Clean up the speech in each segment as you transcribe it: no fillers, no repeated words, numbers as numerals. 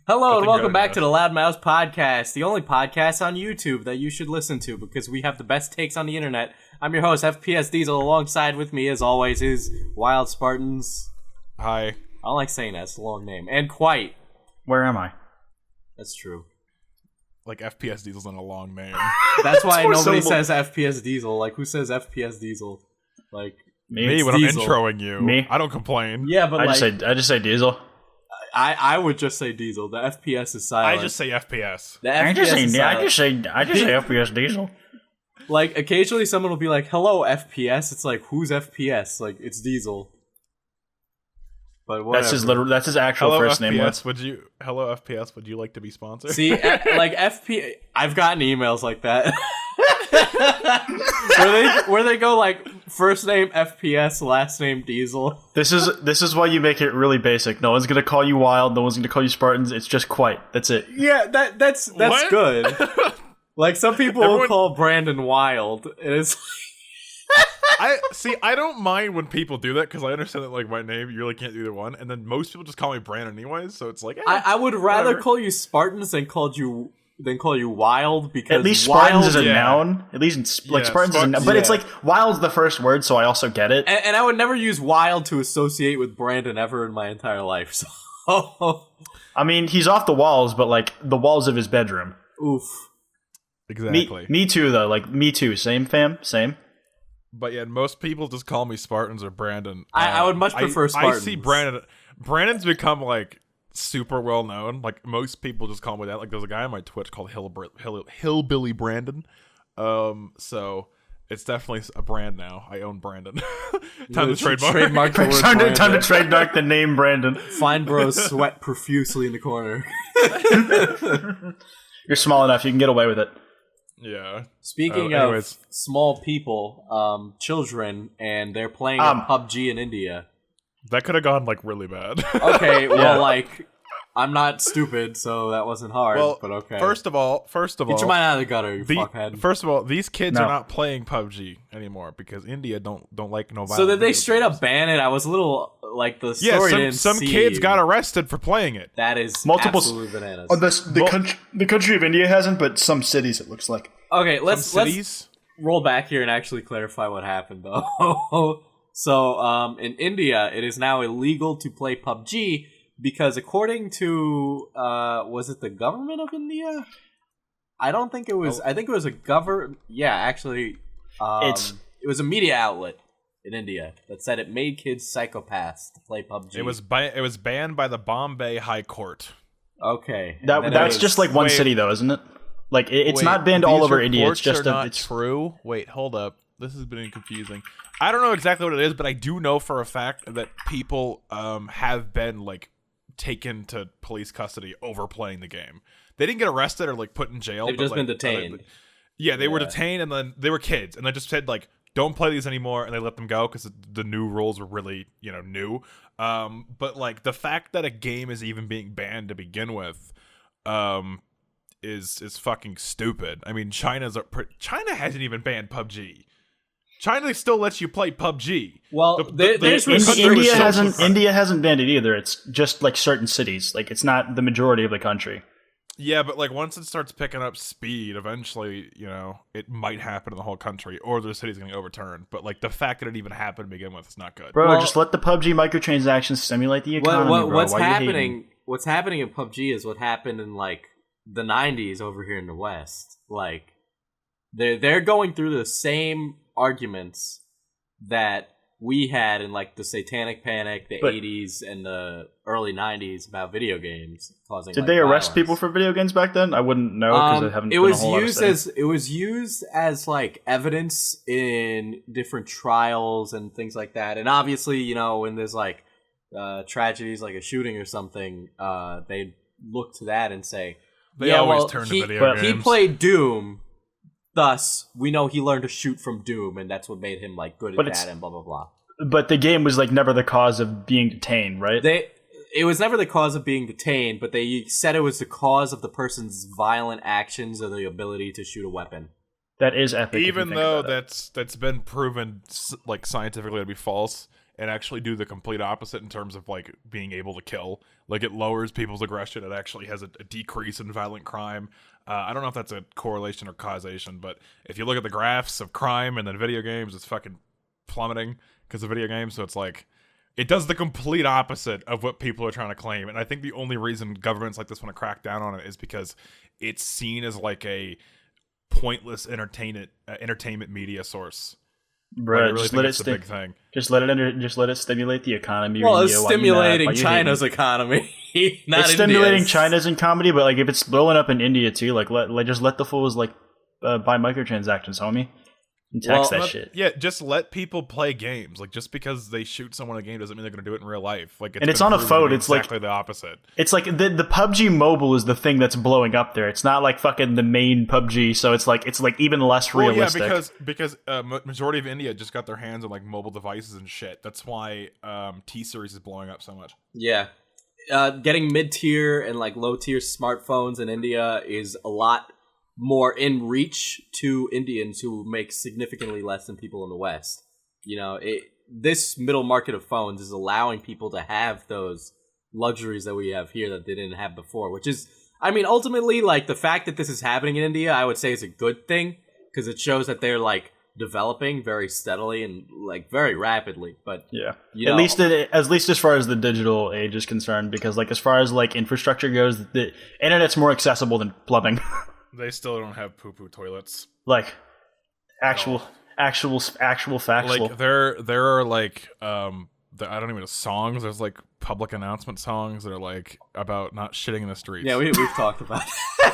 Hello and welcome back to the Loud Mouse Podcast, the only podcast on YouTube that you should listen to because we have the best takes on the internet. I'm your host, FPS Diesel. Alongside with me, as always, is Wild Spartans. Hi. I don't like saying that. It's a long name. And Quite. Where am I? That's true. Like FPS Diesel's in a long name. That's why nobody says FPS Diesel. Like, who says FPS Diesel? Like, me when Diesel. I'm introing you. Me? I don't complain. Yeah, but I just say Diesel. I would just say Diesel. The FPS is silent. I just say FPS. The FPS is silent. I just say FPS Diesel. Like, occasionally someone will be like, hello, FPS. It's like, who's FPS? Like, it's Diesel. But whatever. That's his actual Hello first FPS, name. Hello FPS, would you like to be sponsored? See, like I've gotten emails like that. where they go like first name FPS, last name Diesel. This is why you make it really basic. No one's gonna call you Wild. No one's gonna call you Spartans. It's just Quite. That's it. Yeah, that's What? good. Like some people will call Brandon Wild, and it's. I don't mind when people do that because I understand that like my name, you really can't do either one, and then most people just call me Brandon anyways, so it's like I would rather whatever. call you Spartans than call you Wild because At least Wild, Spartans is a yeah. noun. At least Yeah, Spartans is a noun. But it's like Wild's the first word, so I also get it. and I would never use Wild to associate with Brandon ever in my entire life. So, I mean, he's off the walls, but like the walls of his bedroom. oof. Exactly. Me too, though. Like me too. Same, fam. Same. But yeah, most people just call me Spartans or Brandon. I would much prefer Spartans. I see Brandon's become like super well known. Like most people just call me that. Like there's a guy on my Twitch called Hillbilly Brandon. So it's definitely a brand now. I own Brandon. Time to trademark. the word Time to trademark the name Brandon. Fine bros sweat profusely in the corner. You're small enough. You can get away with it. Yeah. Speaking of small people, children, and they're playing PUBG in India. That could have gone like really bad. Okay, well, like, I'm not stupid, so that wasn't hard. Well, but okay. First of all, get your mind out of the gutter, you fuckhead. First of all, these kids No. are not playing PUBG anymore because India don't like no violence. So did they straight up ban it? I was a little like the story didn't some seem- kids got arrested for playing it. That is Multiple absolutely bananas. Oh, the country of India hasn't, but some cities it looks like. Okay, Some let's cities. roll back here and actually clarify what happened, though. So, in India, it is now illegal to play PUBG because, according to, was it the government of India? I don't think it was. I think it was a Yeah, actually, it was a media outlet in India that said it made kids psychopaths to play PUBG. It was banned by the Bombay High Court. Okay, That's just like one city, though, isn't it? Like it's not banned all over India. It's just it's true. Wait, hold up. This has been confusing. I don't know exactly what it is, but I do know for a fact that people have been like taken to police custody over playing the game. They didn't get arrested or like put in jail. They've just been detained. They were detained, and then they were kids, and they just said like, "Don't play these anymore," and they let them go because the new rules were really new. But like the fact that a game is even being banned to begin with, is fucking stupid. I mean, China hasn't even banned PUBG. China still lets you play PUBG. Well, India hasn't banned it either. It's just like certain cities. Like it's not the majority of the country. Yeah, but like once it starts picking up speed, eventually, it might happen in the whole country, or the city's getting overturned. But like the fact that it even happened to begin with is not good. Bro, just let the PUBG microtransactions stimulate the economy, bro. What's happening in PUBG is what happened in like the 90s over here in the West. Like they're going through the same arguments that we had in like the Satanic Panic, the 80s and the early 90s about video games causing. Did they arrest people for video games back then? I wouldn't know because I haven't. It was used as like evidence in different trials and things like that. And obviously, when there's like tragedies like a shooting or something, they look to that and say, They always turn to video games. He played Doom. Thus, we know he learned to shoot from Doom, and that's what made him like good at that, and blah blah blah. But the game was like never the cause of being detained, right? It was never the cause of being detained, but they said it was the cause of the person's violent actions or the ability to shoot a weapon. That is epic. Even though that's been proven like scientifically to be false. and actually do the complete opposite in terms of like being able to kill. Like it lowers people's aggression. It actually has a decrease in violent crime. I don't know if that's a correlation or causation, but if you look at the graphs of crime and then video games, it's fucking plummeting because of video games. So it's like it does the complete opposite of what people are trying to claim. And I think the only reason governments like this want to crack down on it is because it's seen as like a pointless entertainment media source. Bro, really just let it big thing. Just let it stimulate the economy. Well, it's stimulating China's economy. Not it's stimulating India's. China's economy, but like if it's blowing up in India too, like just let the fools like buy microtransactions, homie. And tax that shit. Yeah, just let people play games. Like just because they shoot someone in a game doesn't mean they're going to do it in real life. Like and it's on a phone. It's exactly the opposite. It's like the PUBG Mobile is the thing that's blowing up there. It's not like fucking the main PUBG. So it's like even less realistic. Yeah, because majority of India just got their hands on like mobile devices and shit. That's why T-Series is blowing up so much. Yeah. Getting mid-tier and like low-tier smartphones in India is a lot more in reach to Indians who make significantly less than people in the West. You know, this middle market of phones is allowing people to have those luxuries that we have here that they didn't have before, which is, I mean, ultimately, like, the fact that this is happening in India, I would say is a good thing, because it shows that they're, like, developing very steadily and, like, very rapidly. But, yeah, at least as far as the digital age is concerned, because, like, as far as, like, infrastructure goes, the internet's more accessible than plumbing. They still don't have poo-poo toilets. Like, actual factual. Like there are like I don't even know songs. There's like public announcement songs that are like about not shitting in the streets. Yeah, we've talked about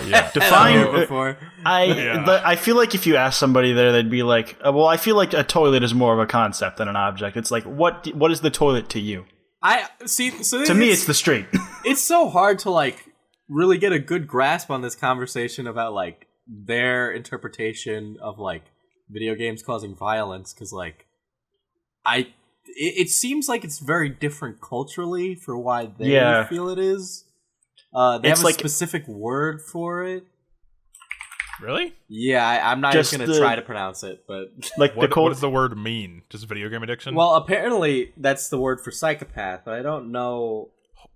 yeah. Define before. But I feel like if you ask somebody there, they'd be like, well, I feel like a toilet is more of a concept than an object. It's like, what is the toilet to you? I see. So to me, it's the street. It's so hard to like really get a good grasp on this conversation about like their interpretation of like video games causing violence, because like it seems like it's very different culturally for why they feel it is. They have a specific word for it. Really? Yeah, I'm not just going to try to pronounce it, but like what does the word mean? Just video game addiction? Well, apparently that's the word for psychopath, but I don't know.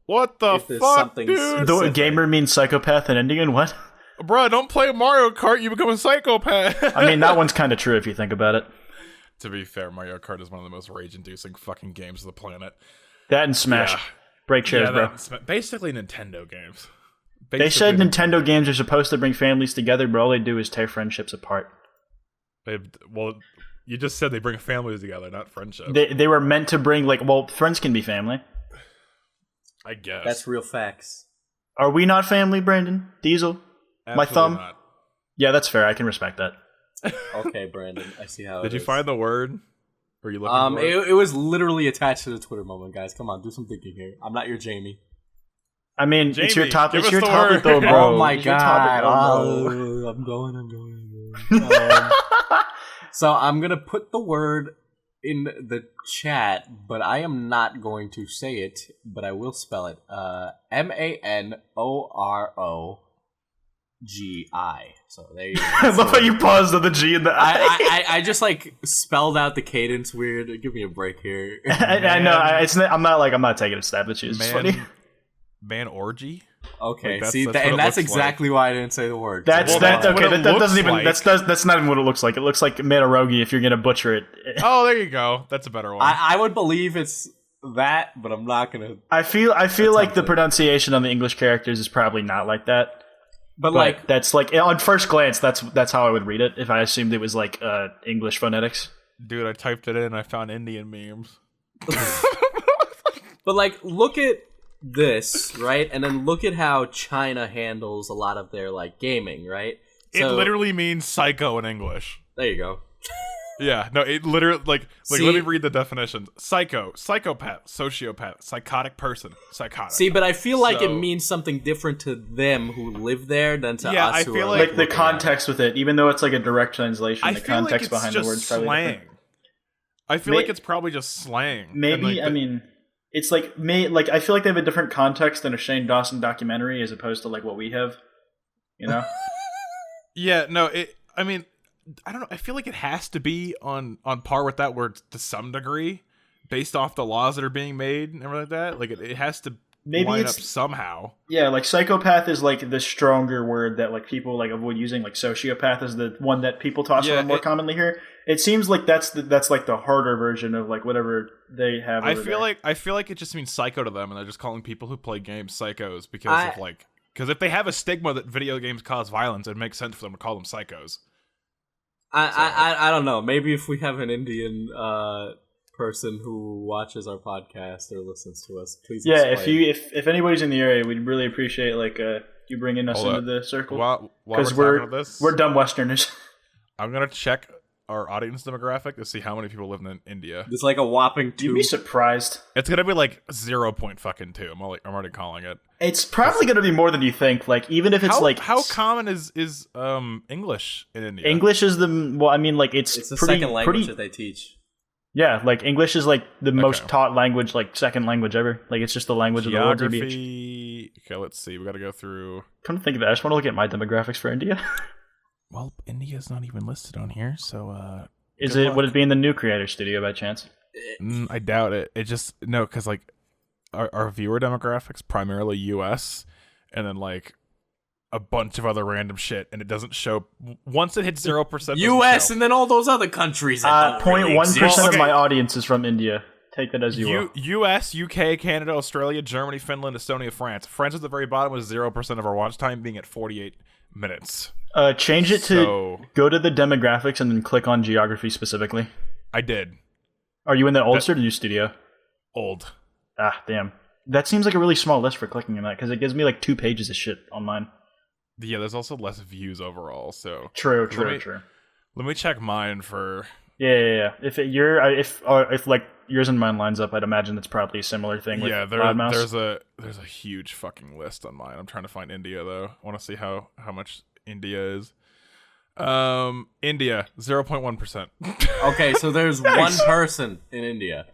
What the fuck, dude? The gamer means psychopath in Indian? What? Bruh, don't play Mario Kart, you become a psychopath. I mean, that one's kind of true if you think about it. To be fair, Mario Kart is one of the most rage-inducing fucking games of the planet. That and Smash. Yeah. Break chairs, bro. Basically Nintendo games. They said Nintendo games are supposed to bring families together, but all they do is tear friendships apart. Well, you just said they bring families together, not friendships. They were meant to bring, like, well, friends can be family. I guess. That's real facts. Are we not family, Brandon? Diesel? Absolutely My thumb? Not. Yeah, that's fair. I can respect that. Okay, Brandon. I see how Did you find the word? Or are you looking for it? It was literally attached to the Twitter moment, guys. Come on, do some thinking here. I'm not your Jamie. I mean, Jamie, it's your topic. It's your topic, though, bro. Oh my god! I'm going. So I'm gonna put the word in the chat, but I am not going to say it. But I will spell it. MANOROGI. So there you go. I love how you paused on the G and the I. I just like spelled out the cadence weird. Give me a break here. I know. I'm not taking a stab at you. It's funny. Man orgy? Okay, that's exactly why I didn't say the word. That's not even what it looks like. It looks like Manarogi if you're gonna butcher it. Oh, there you go. That's a better one. I would believe it's that, but I'm not gonna. I feel like the pronunciation on the English characters is probably not like that. But like that's like on first glance, that's how I would read it if I assumed it was like English phonetics. Dude, I typed it in and I found Indian memes. But like, look at this, right? And then look at how China handles a lot of their like gaming, right? It literally means psycho in English. There you go. Yeah, no, it literally like see, let me read the definition. Psycho, psychopath, sociopath, psychotic person, psychotic. See, but I feel like it means something different to them who live there than to us I who feel are like the context with it, even though it's like a direct translation, the context behind the words probably slang. Different. I feel like it's probably just slang. Maybe, I mean, it's like I feel like they have a different context than a Shane Dawson documentary as opposed to like what we have, you know? Yeah, no, I mean, I don't know. I feel like it has to be on par with that word to some degree, based off the laws that are being made and everything like that. Like it has to line up somehow. Yeah, like psychopath is like the stronger word that like people like avoid using. Like sociopath is the one that people toss around more commonly here. It seems like that's like the harder version of like whatever they have. I feel like it just means psycho to them, and they're just calling people who play games psychos because if they have a stigma that video games cause violence, it makes sense for them to call them psychos. I don't know. Maybe if we have an Indian person who watches our podcast or listens to us, please. Yeah, explain. if anybody's in the area, we'd really appreciate like you bringing us into the circle because we're dumb Westerners. I'm gonna check our audience demographic to see how many people live in India. It's like a whopping 2. You'd be surprised. It's gonna be like 0.2. I'm already calling it. It's probably gonna be more than you think. Like even if it's how common is English in India? English is it's the pretty, second language that they teach. Yeah, like English is like the most taught language, like second language ever. Like it's just the language Geography. of the world. Okay, let's see. We got to go through. Come to think of that, I just want to look at my demographics for India. Well, India's not even listed on here, so would it be in the new creator studio by chance? I doubt it. It just because like our viewer demographics primarily U.S. and then like a bunch of other random shit, and it doesn't show once it hits 0%. U.S. and then all those other countries. 0.1% of my audience is from India. Take that as you will. U.S., UK, Canada, Australia, Germany, Finland, Estonia, France. France at the very bottom with 0% of our watch time being at 48 minutes. Change it to go to the demographics and then click on geography specifically. I did. Are you in the old or the new studio? Old. Ah, damn. That seems like a really small list for clicking on that because it gives me like 2 pages of shit on mine. Yeah, there's also less views overall. So true. Let me check mine for. Yeah. If like yours and mine lines up, I'd imagine it's probably a similar thing. Yeah, with there's a huge fucking list on mine. I'm trying to find India though. I want to see how much India is. India 0.1%. Okay, so there's one person in India.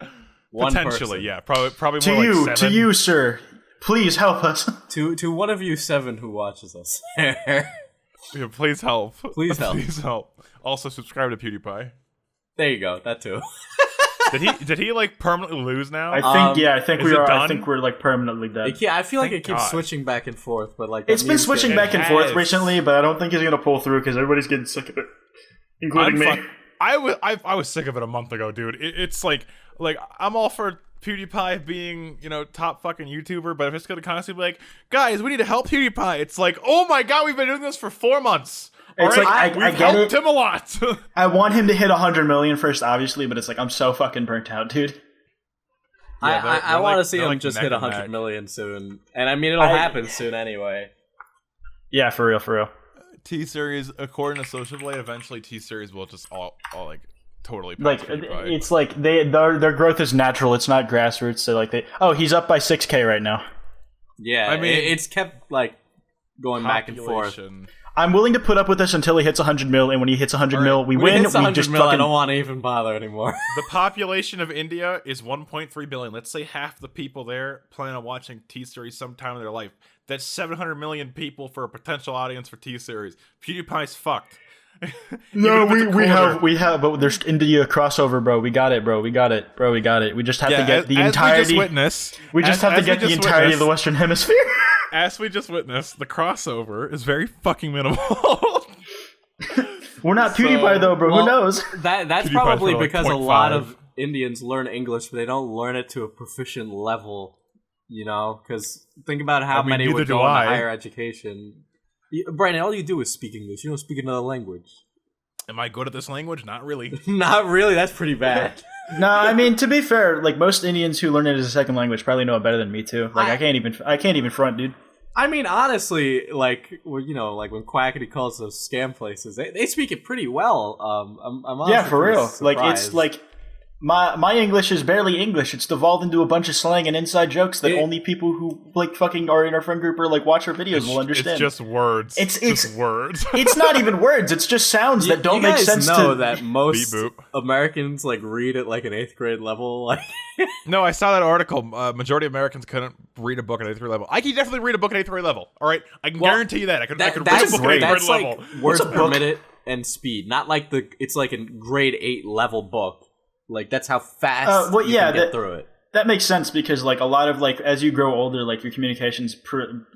One potentially, person. Yeah, probably to more you, like 7. To you, sir. Please help us. To one of you 7 who watches us. Yeah, please help. Please help. Please help. Also, subscribe to PewDiePie. There you go. That too. Did he like permanently lose now? I think we are. Done? I think we're like permanently dead. I feel like it keeps switching back and forth, but like it's been switching back and forth recently, but I don't think he's gonna pull through because everybody's getting sick of it, including me. I was sick of it a month ago, dude. It's like I'm all for PewDiePie being, top fucking YouTuber, but if it's gonna constantly be like, guys, we need to help PewDiePie, it's like, oh my god, we've been doing this for 4 months. It's right? like We've helped him a lot. I want him to hit 100 million first, obviously, but it's like I'm so fucking burnt out, dude. Yeah, I want to see him just hit 100 million soon, and I mean it'll happen soon anyway. Yeah, for real. T-Series, according to Social Blade, eventually T-Series will just all like totally like it's like their growth is natural. It's not grassroots. So like he's up by 6K right now. Yeah, I mean it's kept like going back and forth. I'm willing to put up with this until he hits 100 mil, and when he hits 100 mil, we win. We just I don't want to even bother anymore. The population of India is 1.3 billion. Let's say half the people there plan on watching T-Series sometime in their life. That's 700 million people for a potential audience for T-Series. PewDiePie's fucked. No, we have, but there's India crossover, bro. We got it. We just have to get the entirety. We just have to get the entirety of the Western Hemisphere. As we just witnessed, the crossover is very fucking minimal. We're not PewDiePie though, bro. Who knows? That's probably because a lot of Indians learn English, but they don't learn it to a proficient level. Because think about how many would go into higher education. Brandon, all you do is speak English. You don't speak another language. Am I good at this language? Not really. Not really. That's pretty bad. No, I mean, to be fair, like most Indians who learn it as a second language probably know it better than me too. Like I can't even front, dude. I mean, honestly, like when Quackity calls those scam places, they speak it pretty well. I'm yeah, for real. Surprised. Like it's like my English is barely English. It's devolved into a bunch of slang and inside jokes that only people who like fucking are in our friend group or like watch our videos will understand. It's just words. It's just words. It's not even words. It's just sounds that don't make sense. You know that most Americans like read at like an 8th grade level. Like, no, I saw that article. Majority of Americans couldn't read a book at 8th grade level. I can definitely read a book at 8th grade level. All right, I can guarantee you that. I could read a book at 8th grade level. Like words per minute and speed, not like it's like a grade 8 level book. Like that's how fast you can get through it. That makes sense because like a lot of like as you grow older, like your communications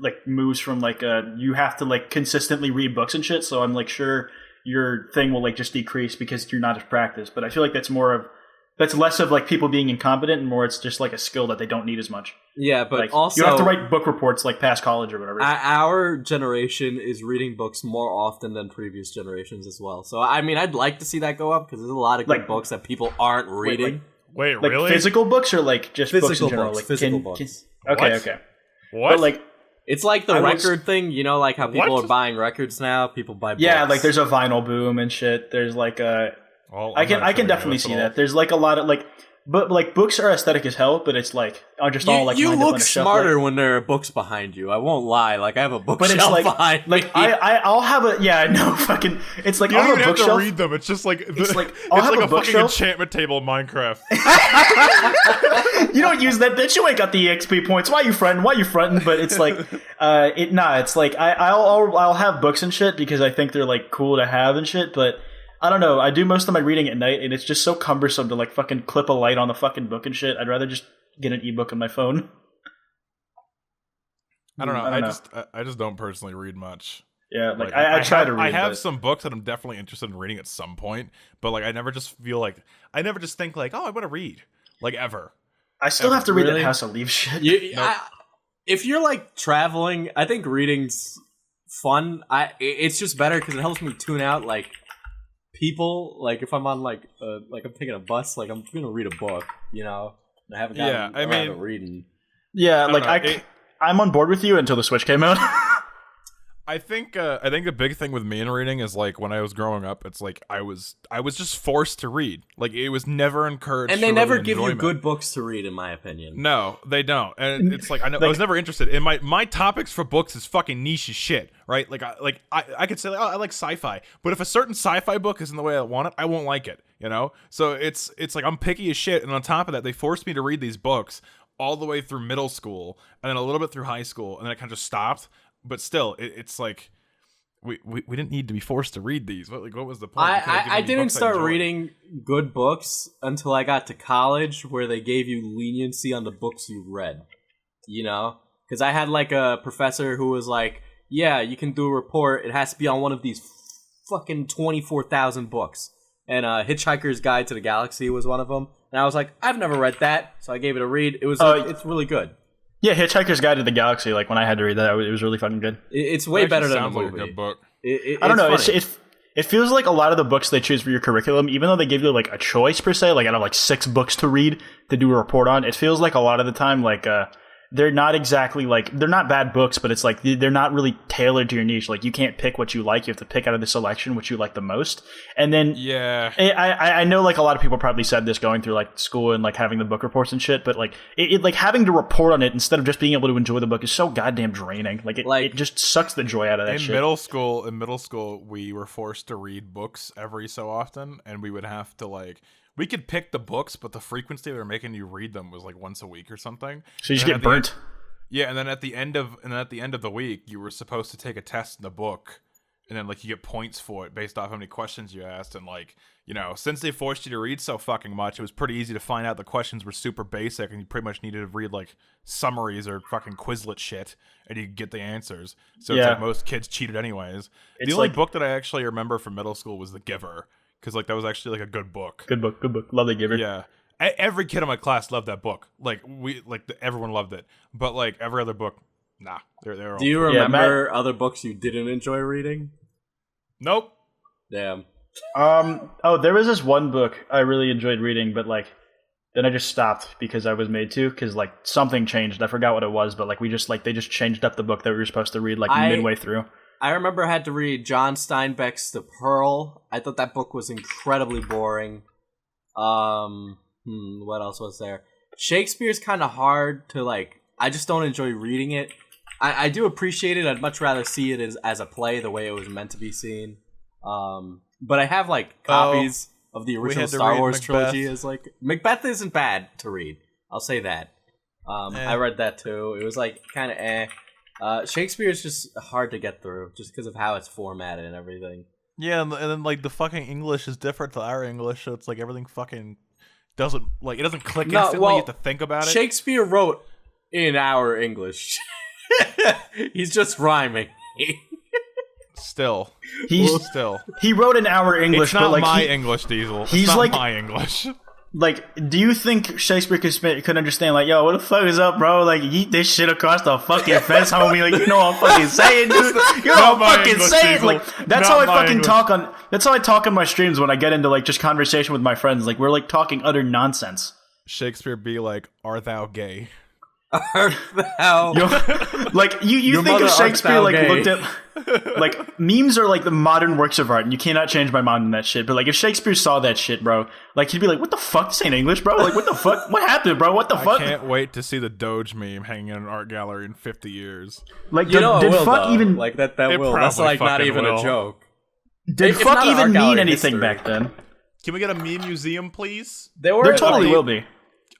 like moves from like you have to like consistently read books and shit. So I'm like sure your thing will like just decrease because you're not as practiced. But I feel like that's less of like people being incompetent and more it's just like a skill that they don't need as much. Yeah, but like, also you have to write book reports like past college or whatever. Our generation is reading books more often than previous generations as well. So I mean, I'd like to see that go up because there's a lot of good books that people aren't reading. Wait, like really? Physical books or like just physical books in general? Books, like physical books. Okay. What? But like, it's like the record thing, you know, like how people are buying records now. People buy books. Yeah, like there's a vinyl boom and shit. There's like a. Well, I can definitely see that. There's like a lot of like. But like books are aesthetic as hell, but it's like just all like you look smarter like, when there are books behind you. I won't lie. Like I have a bookshelf but it's like, behind like me. I'll have a I know fucking. It's like you I'll don't have a even have bookshelf. to read them. It's just like it's like I'll have like a fucking bookshelf. enchantment table in Minecraft. You don't use that bitch. You ain't got the EXP points. Why you fronting? But it's like it's like I'll have books and shit because I think they're like cool to have and shit, but. I don't know. I do most of my reading at night, and it's just so cumbersome to like fucking clip a light on the fucking book and shit. I'd rather just get an ebook on my phone. I don't know. I just don't personally read much. Yeah, like I try to read. I have some books that I'm definitely interested in reading at some point, but like I never just think like, oh, I want to read like ever. I still have to read that House of Leaves shit. If you're like traveling, I think reading's fun. It's just better because it helps me tune out like. People like if I'm on like I'm taking a bus, like I'm gonna read a book, you know. I haven't gotten around to reading. Yeah, like I'm on board with you until the Switch came out. I think the big thing with me in reading is like when I was growing up, it's like I was just forced to read. Like it was never encouraged. And they never give you good books to read, in my opinion. No, they don't. And it's like I was never interested. And my topics for books is fucking niche as shit, right? Like I could say like, oh, I like sci-fi, but if a certain sci-fi book isn't the way I want it, I won't like it. You know. So it's like I'm picky as shit. And on top of that, they forced me to read these books all the way through middle school and then a little bit through high school, and then I kind of just stopped. But still, it's like we didn't need to be forced to read these. What was the point? I didn't start reading good books until I got to college, where they gave you leniency on the books you read. You know, because I had like a professor who was like, "Yeah, you can do a report. It has to be on one of these fucking 24,000 books." And Hitchhiker's Guide to the Galaxy was one of them. And I was like, "I've never read that," so I gave it a read. It was it's really good. Yeah, Hitchhiker's Guide to the Galaxy. Like when I had to read that, it was really fucking good. It's way better than the movie. Like a good book. I don't know. It feels like a lot of the books they choose for your curriculum, even though they give you like a choice per se, like out of like 6 books to read to do a report on, it feels like a lot of the time like they're not exactly like they're not bad books, but it's like they're not really tailored to your niche. Like you can't pick what you like; you have to pick out of the selection what you like the most. And then I know like a lot of people probably said this going through like school and like having the book reports and shit, but like it like having to report on it instead of just being able to enjoy the book is so goddamn draining. Like it just sucks the joy out of that. In middle school, we were forced to read books every so often, and we would have to like. We could pick the books, but the frequency they were making you read them was like once a week or something. So you just get burnt. And then at the end of the week, you were supposed to take a test in the book, and then like you get points for it based off how many questions you asked. And like, you know, since they forced you to read so fucking much, it was pretty easy to find out the questions were super basic, and you pretty much needed to read like summaries or fucking Quizlet shit, and you could get the answers. So it's like most kids cheated anyways. The only book that I actually remember from middle school was The Giver. Because like that was actually like a good book. Good book. Love The Giver. Yeah, every kid in my class loved that book. Like everyone loved it. But like every other book, nah. They're Do you remember other books you didn't enjoy reading? Nope. Damn. There was this one book I really enjoyed reading, but like then I just stopped because I was made to. Because like something changed. I forgot what it was, but like they just changed up the book that we were supposed to read like midway through. I remember I had to read John Steinbeck's The Pearl. I thought that book was incredibly boring. What else was there? Shakespeare's kind of hard to like. I just don't enjoy reading it. I do appreciate it. I'd much rather see it as a play, the way it was meant to be seen. But I have like copies of the original Star Wars trilogy. As like Macbeth isn't bad to read. I'll say that. I read that too. It was like kind of Shakespeare is just hard to get through just because of how it's formatted and everything. Yeah, and then like the fucking English is different to our English, so it's like everything fucking doesn't click instantly. You have to think about it. Shakespeare wrote in our English. He's just rhyming. He wrote in our English, it's not but like my English, Diesel. It's he's not like my English. Like, do you think Shakespeare could understand? Like, yo, what the fuck is up, bro? Like, eat this shit across the fucking fence, homie. Like, you know what I'm fucking saying, dude. You know what I'm fucking saying. Like, that's how I fucking talk on. That's how I talk on my streams when I get into like just conversation with my friends. Like, we're like talking utter nonsense. Shakespeare be like, "Art thou gay?" Like you think of Shakespeare like gay. Looked at like memes are like the modern works of art, and you cannot change my mind on that shit. But like if Shakespeare saw that shit, bro, like he'd be like, "What the fuck? This ain't English, bro. Like what the fuck? What happened, bro? What the fuck?" I can't wait to see the Doge meme hanging in an art gallery in 50 years. Like did fuck though. Even like that will? That's like not even a joke. Did fuck even mean anything back then? Can we get a meme museum, please? There totally will be.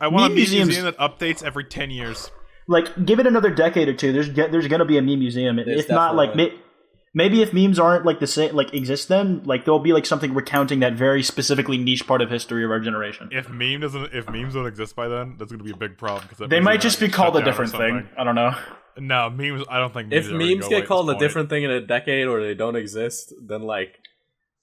I want a meme museum that updates every 10 years. Like, give it another decade or two. There's gonna be a meme museum. If not, like maybe if memes aren't like the same, like exist, then like there'll be like something recounting that very specifically niche part of history of our generation. If memes don't exist by then, that's gonna be a big problem because they might just be called a different thing. I don't know. No, memes. I don't think if memes get called a different thing in a decade or they don't exist, then like,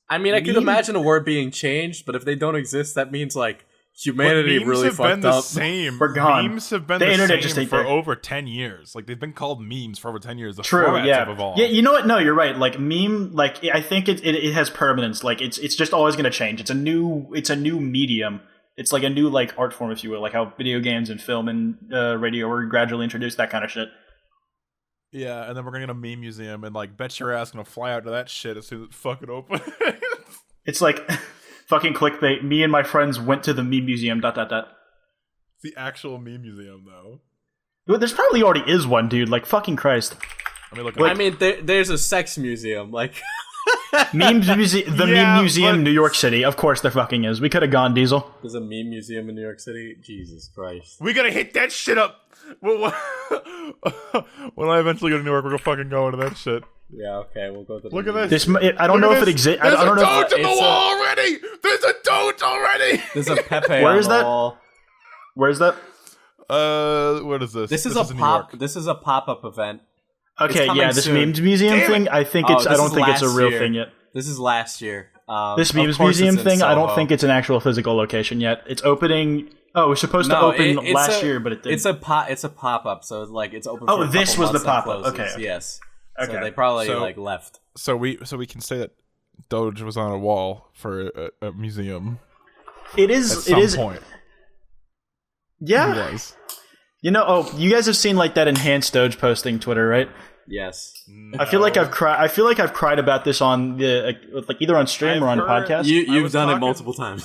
I mean, I could imagine a word being changed, but if they don't exist, that means like. Humanity really fucked up. We're gone. Memes have been the same for over 10 years. Like they've been called memes for over 10 years. The formats have evolved. Yeah, you know what? No, you're right. Like meme, like I think it has permanence. Like it's just always going to change. It's a new medium. It's like a new like art form, if you will, like how video games and film and radio were gradually introduced. That kind of shit. Yeah, and then we're gonna get a meme museum, and like bet your ass gonna fly out to that shit as soon as it fucking opens. It's like. Fucking clickbait. Me and my friends went to the meme museum. ... It's the actual meme museum, though. There's probably already is one, dude. Like fucking Christ. I mean, there's a sex museum. Like meme museum, New York City. Of course, there fucking is. We could have gone, Diesel. There's a meme museum in New York City. Jesus Christ. We gotta hit that shit up. When I eventually go to New York, we're gonna fucking go into that shit. Yeah, okay, we'll go to the Look at this. I don't know if it exists. I don't know. There's a Doge in the wall already. There's a Doge already. There's a Pepe Where on is the that? wall. Where is that? What is this? This is a pop-up event. Okay, yeah, this memes museum thing. I think it's. I don't think it's a real thing yet. This is last year. This memes museum thing. I don't think it's an actual physical location yet. It's opening. Oh, it was supposed to open last year, but it didn't. It's a pop-up, so it's open. Oh, for this was the pop-up. Okay. Yes. Okay. So they probably left. So we can say that Doge was on a wall for a museum. It is. At some point. Yeah. It was. You know. Oh, you guys have seen like that enhanced Doge posting Twitter, right? Yes. No. I feel like I've cried about this on the like either on stream or on podcast. You've done it multiple times.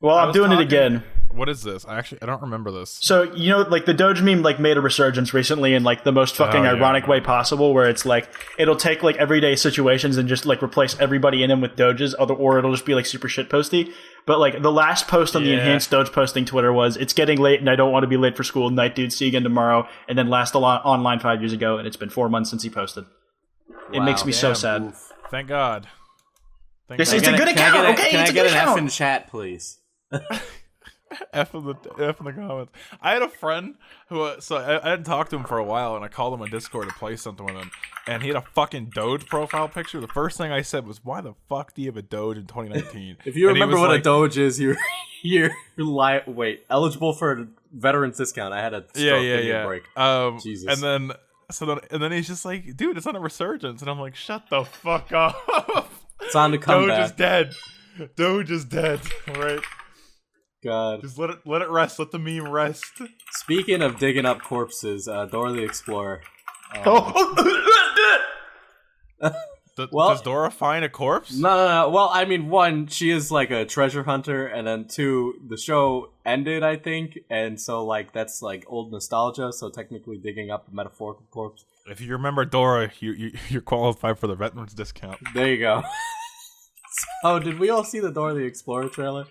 Well, I'm doing it again. What is this? I don't remember this. So, you know, like the Doge meme like made a resurgence recently in like the most fucking ironic way possible, where it's like it'll take like everyday situations and just like replace everybody in them with Doges, or it'll just be like super shit posty. But like the last post on the enhanced Doge posting Twitter was, "It's getting late and I don't want to be late for school. Night, dude. See you again tomorrow." And then last online 5 years ago, and it's been 4 months since he posted. It makes me so sad. Oof. Thank God. It's a good account. Okay, can I get an account. F in chat, please? F in the comments. I had a friend who, so I hadn't talked to him for a while, and I called him on Discord to play something with him, and he had a fucking Doge profile picture. The first thing I said was, "Why the fuck do you have a Doge in 2019?" If you remember what a Doge is, you're eligible for a veterans discount. I had a break. Jesus. And then he's just like, "Dude, it's on a resurgence," and I'm like, "Shut the fuck up." It's on to come back. Doge is dead. Doge is dead. All right. God. Just let it rest. Let the meme rest. Speaking of digging up corpses, Dora the Explorer. Does Dora find a corpse? No. Well, I mean, one, she is like a treasure hunter, and then two, the show ended, I think, and so like that's like old nostalgia. So technically, digging up a metaphorical corpse. If you remember Dora, you're qualified for the veterans discount. There you go. So, did we all see the Dora the Explorer trailer?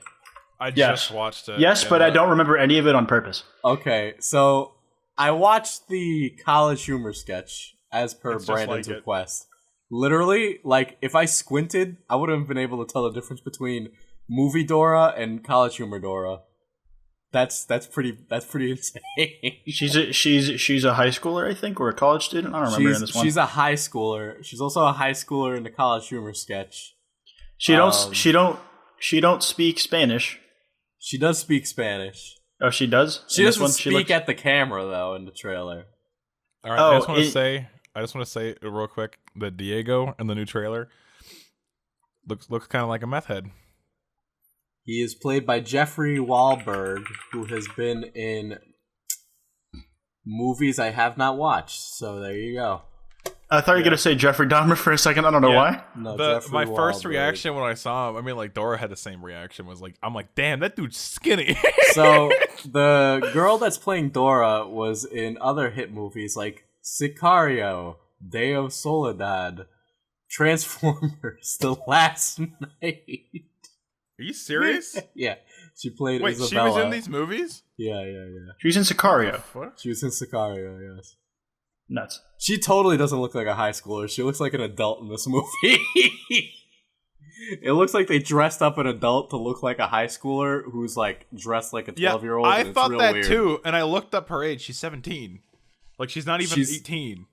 I just watched it. Yes, but I don't remember any of it on purpose. Okay, so I watched the College Humor sketch as per Brandon's request. Literally, like, if I squinted, I wouldn't have been able to tell the difference between movie Dora and College Humor Dora. That's pretty insane. She's a high schooler, I think, or a college student. I don't remember in this one. She's a high schooler. She's also a high schooler in the College Humor sketch. She don't speak Spanish. She does speak Spanish. Oh, she does? She doesn't speak at the camera though in the trailer. All right, I just want to say real quick that Diego in the new trailer looks kind of like a meth head. He is played by Jeffrey Wahlberg, who has been in movies I have not watched. So there you go. I thought you were going to say Jeffrey Dahmer for a second. I don't know why. No, my first reaction when I saw him, I mean, like, Dora had the same reaction, was like, I'm like, damn, that dude's skinny. So the girl that's playing Dora was in other hit movies like Sicario, Day of Soledad, Transformers, The Last Night. Are you serious? Yeah. She played Wait, Isabella. she was in these movies? Yeah. She's in Sicario. She was in Sicario, yes. Nuts. She totally doesn't look like a high schooler. She looks like an adult in this movie. It looks like they dressed up an adult to look like a high schooler who's like dressed like a 12-year-old. I thought that weird. too, and I looked up her age. She's 17. Like, she's not even 18.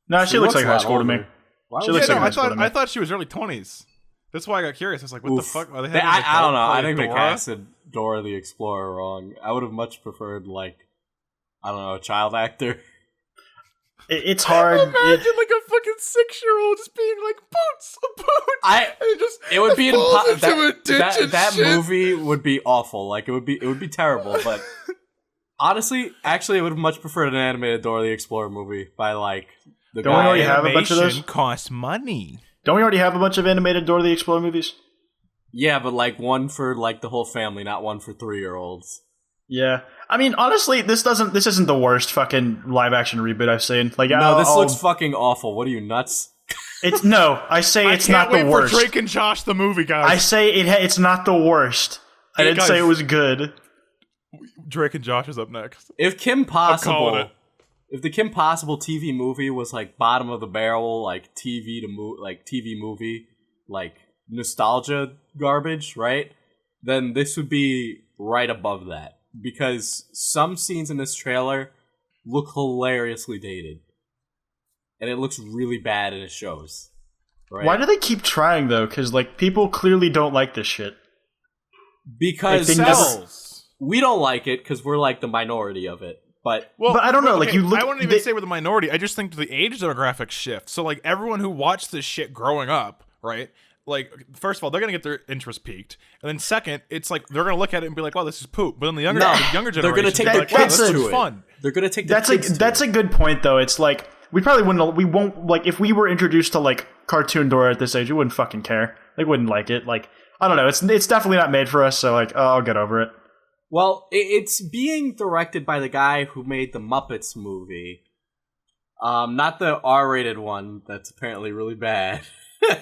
No, she looks like high school to me. I thought she was early 20s. That's why I got curious. I was like, what the fuck? Are they I don't know. I think they casted Dora the Explorer wrong. I would have much preferred, like, I don't know, a child actor. It's hard. Imagine like a fucking 6-year-old just being like, boots, a boot. It would be that movie would be awful. Like it would be terrible. But honestly, actually, I would have much preferred an animated Dora the Explorer movie by like the Don't guy. we already have a bunch of those? Costs money. Don't we already have a bunch of animated Dora the Explorer movies? Yeah, but like one for like the whole family, not one for 3-year-olds. Yeah, I mean, honestly, this isn't the worst fucking live action reboot I've seen. Like, no, this looks fucking awful. What are you, nuts? It's no. I say it's not the worst. I can't wait for Drake and Josh the movie, guys. I say it's not the worst. I didn't say it was good. Drake and Josh is up next. If the Kim Possible TV movie was like bottom of the barrel, like TV movie, like nostalgia garbage, right? Then this would be right above that. Because some scenes in this trailer look hilariously dated. And it looks really bad and it shows. Right? Why do they keep trying, though? Because, like, people clearly don't like this shit. Because we don't like it because we're, like, the minority of it. But I don't know. Okay, like you look, I wouldn't even say we're the minority. I just think the age demographic shift. So, like, everyone who watched this shit growing up, right? Like, first of all, they're gonna get their interest piqued, and then second, it's like they're gonna look at it and be like, "Wow, this is poop." But then the younger generation, they're gonna take their kids to it. Fun. They're gonna take. That's a good point, though. It's like we won't like if we were introduced to like cartoon Dora at this age, we wouldn't fucking care. They wouldn't like it. Like I don't know. It's definitely not made for us. So like, I'll get over it. Well, it's being directed by the guy who made the Muppets movie, not the R-rated one. That's apparently really bad.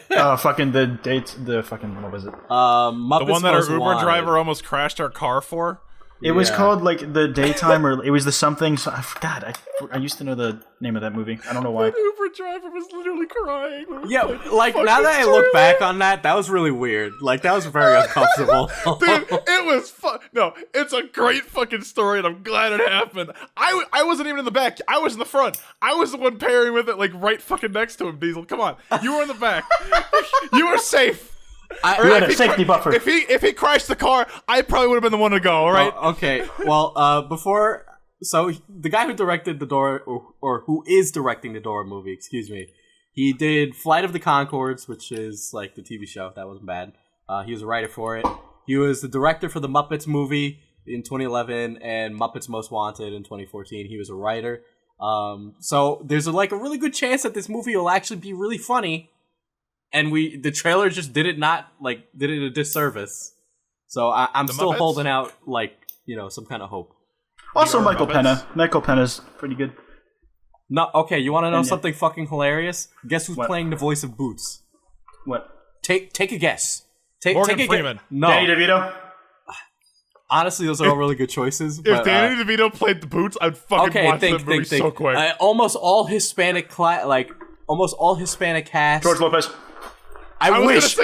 Fucking the fucking what was it? Muppets the one that our Uber Wanted. driver almost crashed our car for. It was called like the Daytime, or it was the something. God, I used to know the name of that movie. I don't know why. That Uber driver was literally crying. Yeah, like now that I look back on that was really weird. Like that was very uncomfortable. Dude, it was fun. No, it's a great fucking story, and I'm glad it happened. I wasn't even in the back. I was in the front. I was the one pairing with it, like right fucking next to him. Diesel, come on, you were in the back. You were safe. We had a safety buffer. If he crashed the car, I probably would have been the one to go. All right. Okay. Well, the guy who directed the Dora, or who is directing the Dora movie, excuse me, he did Flight of the Conchords, which is like the TV show. That wasn't bad. He was a writer for it. He was the director for the Muppets movie in 2011 and Muppets Most Wanted in 2014. He was a writer. So there's a really good chance that this movie will actually be really funny. And the trailer just did it a disservice. So I'm still holding out some kind of hope. Also, Michael Pena. Michael Pena's pretty good. No, okay. You want to know something fucking hilarious? Guess who's playing the voice of Boots? What? Take a guess. Morgan Freeman. No. Danny DeVito. Honestly, those are all really good choices. If Danny DeVito played the Boots, I'd fucking watch the movie so quick. Almost all Hispanic cast. George Lopez. I wish.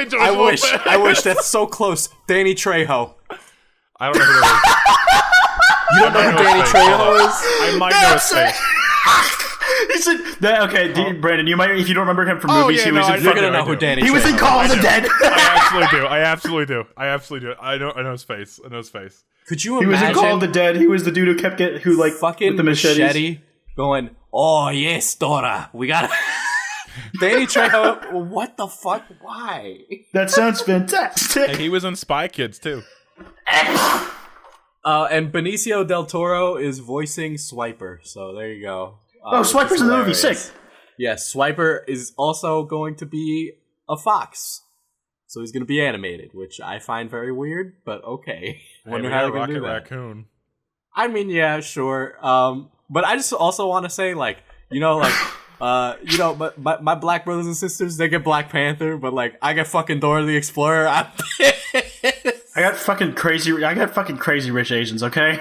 That's so close. Danny Trejo. I don't know who that is. You don't know who Danny Trejo is? I might know his face. He said that. Okay, Brandon, you might, if you don't remember him from movies, yeah, he was in. You're gonna know who Danny Trejo is. He was in Call of the Dead. I absolutely do. I know his face. Could you He was imagine? in Call of the Dead. He was the dude who like fucking with the machetes. going, oh yes, Dora, we got Danny Trejo. What the fuck? Why? That sounds fantastic. Hey, he was in Spy Kids too. And Benicio del Toro is voicing Swiper. So there you go. Swiper's in the movie. Sick. Yes, Swiper is also going to be a fox. So he's going to be animated, which I find very weird, but okay. Wonder how they're going to do that. Raccoon. I mean, yeah, sure. But I just also want to say, like, but my black brothers and sisters, they get Black Panther, but like, I get fucking Dora the Explorer. I got fucking crazy rich Asians. Okay.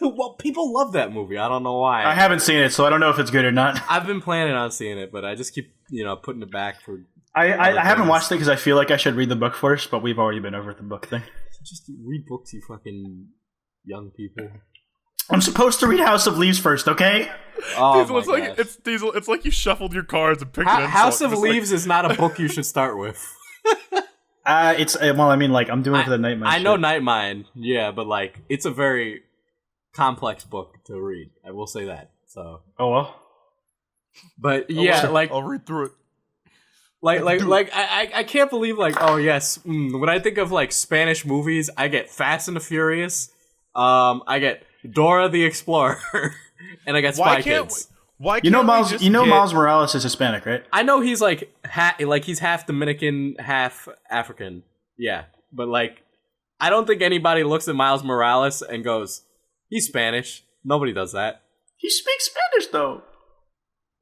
Well, people love that movie. I don't know why. I haven't seen it, so I don't know if it's good or not. I've been planning on seeing it, but I just keep, putting it back for. I haven't watched it because I feel like I should read the book first, but we've already been over the book thing. Just read books, you fucking young people. I'm supposed to read House of Leaves first, okay? Oh, Diesel, it's like you shuffled your cards and picked it. House of Leaves is not a book you should start with. I'm doing it for the Nightmind. I know Nightmind, yeah, but like, it's a very complex book to read. I will say that. So. Oh well. But yeah, I'll read through it. I can't believe, like, oh yes, when I think of like Spanish movies, I get Fast and the Furious, I get Dora the Explorer, and I get Spy Kids. Why can't Miles Morales is Hispanic, right? I know he's like he's half Dominican, half African. Yeah, but like, I don't think anybody looks at Miles Morales and goes, he's Spanish. Nobody does that. He speaks Spanish though.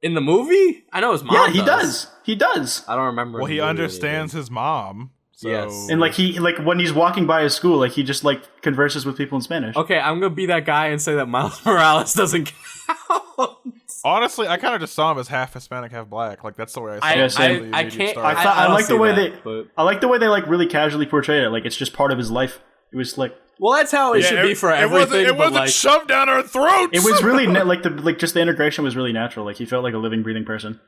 In the movie? I know his mom. Yeah, he does. He does. I don't remember. Well, he understands his mom. So. Yes. And like when he's walking by his school, like he just like converses with people in Spanish. Okay, I'm gonna be that guy and say that Miles Morales doesn't count. Honestly, I kind of just saw him as half Hispanic, half black. Like that's the way I saw him. I can't. I like the way they like really casually portray it. Like it's just part of his life. It was like. Well, that's how it should be for everything. It wasn't shoved down our throats. It was really just the integration was really natural. Like he felt like a living, breathing person.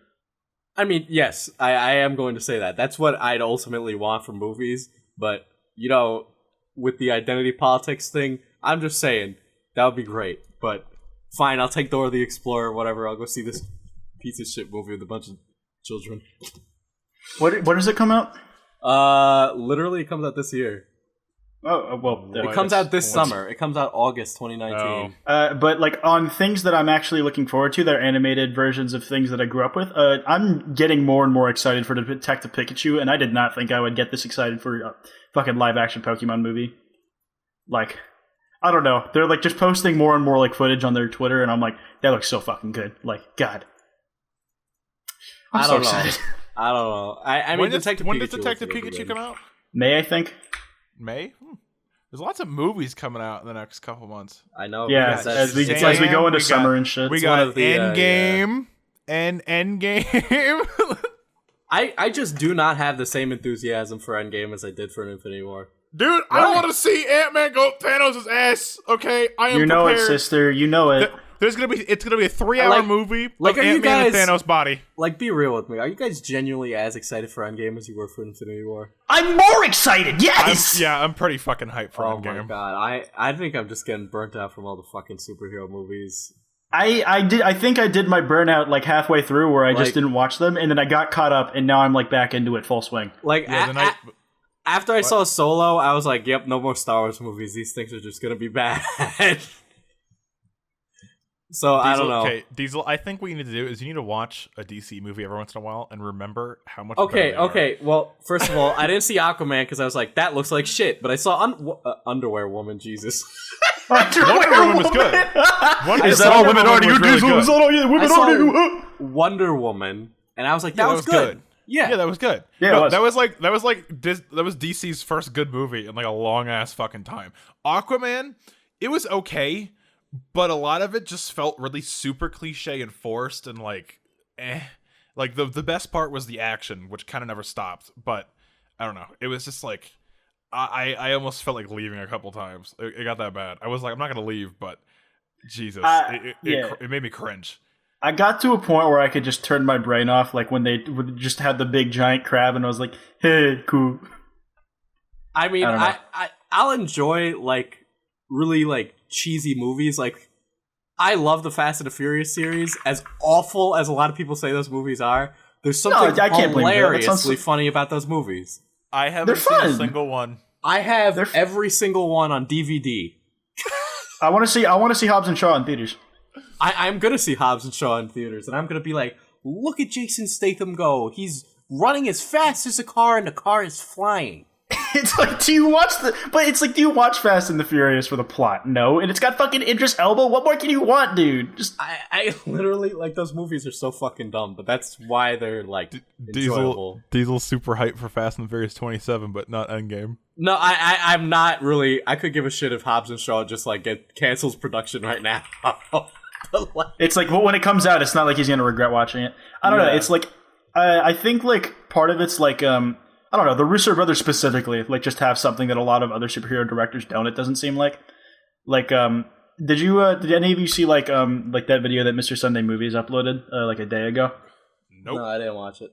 I mean, yes, I am going to say that. That's what I'd ultimately want from movies. But with the identity politics thing, I'm just saying that would be great. But fine, I'll take Dora the Explorer, whatever. I'll go see this piece of shit movie with a bunch of children. What does it come out? Literally, it comes out this year. Oh, well. It comes out this summer. It comes out August 2019. But, like, on things that I'm actually looking forward to, they're animated versions of things that I grew up with, I'm getting more and more excited for Detective Pikachu, and I did not think I would get this excited for a fucking live-action Pokemon movie. Like, I don't know. They're, like, just posting more and more, like, footage on their Twitter, and I'm like, that looks so fucking good. Like, God. I'm so excited. I don't know. I mean, when does Detective Pikachu come out? May, I think. May? There's lots of movies coming out in the next couple months. I know. Yeah, as we go into summer and shit. We got Endgame and Endgame. I just do not have the same enthusiasm for Endgame as I did for Infinity War. Dude, I want to see Ant-Man go Thanos' ass. Okay, I am prepared. You know it, sister. You know it. It's gonna be a 3-hour movie of Ant-Man and Thanos' body. Like, be real with me. Are you guys genuinely as excited for Endgame as you were for Infinity War? I'm more excited. Yes. I'm pretty fucking hyped for Endgame. Oh my god, I think I'm just getting burnt out from all the fucking superhero movies. I think I did my burnout like halfway through where I just didn't watch them, and then I got caught up, and now I'm like back into it full swing. Like after I saw Solo, I was like, "Yep, no more Star Wars movies. These things are just gonna be bad." So, I don't know. Okay, Diesel, I think what you need to do is you need to watch a DC movie every once in a while and remember how much Okay. Well, first of all, I didn't see Aquaman because I was like, that looks like shit. But I saw Underwear Woman, Jesus. Wonder Woman was good. Is that all women already do? Is that all women already do? Wonder Woman, and I was like, that was good. Yeah, that was good. Yeah, that was DC's first good movie in like a long ass fucking time. Aquaman, it was okay. But a lot of it just felt really super cliche and forced and like, Like the best part was the action, which kind of never stopped. But I don't know. It was just like, I almost felt like leaving a couple times. It got that bad. I was like, I'm not gonna leave, but Jesus, it made me cringe. I got to a point where I could just turn my brain off, like when they just had the big giant crab, and I was like, "Hey, cool." I mean, I'll enjoy like really like cheesy movies. Like, I love the Fast and the Furious series. As awful as a lot of people say those movies are, there's something hilariously funny about those movies. I haven't seen a single one. I have every single one on DVD. I want to see Hobbs and Shaw in theaters. I'm gonna see Hobbs and Shaw in theaters, and I'm gonna be like, look at Jason Statham go. He's running as fast as a car, and the car is flying. It's like, do you watch Fast and the Furious for the plot? No, and it's got fucking Idris Elba. What more can you want, dude? Just I literally, like, those movies are so fucking dumb, but that's why they're like enjoyable. Diesel's super hyped for Fast and the Furious 27, but not Endgame. No, I'm not really. I could give a shit if Hobbs and Shaw just like cancels production right now. It's like, well, when it comes out, it's not like he's gonna regret watching it. I don't know. It's like, I think like part of it's like, I don't know, the Russo brothers specifically, like, just have something that a lot of other superhero directors don't. It doesn't seem like, did any of you see like that video that Mr. Sunday Movies uploaded like a day ago? Nope. No, I didn't watch it.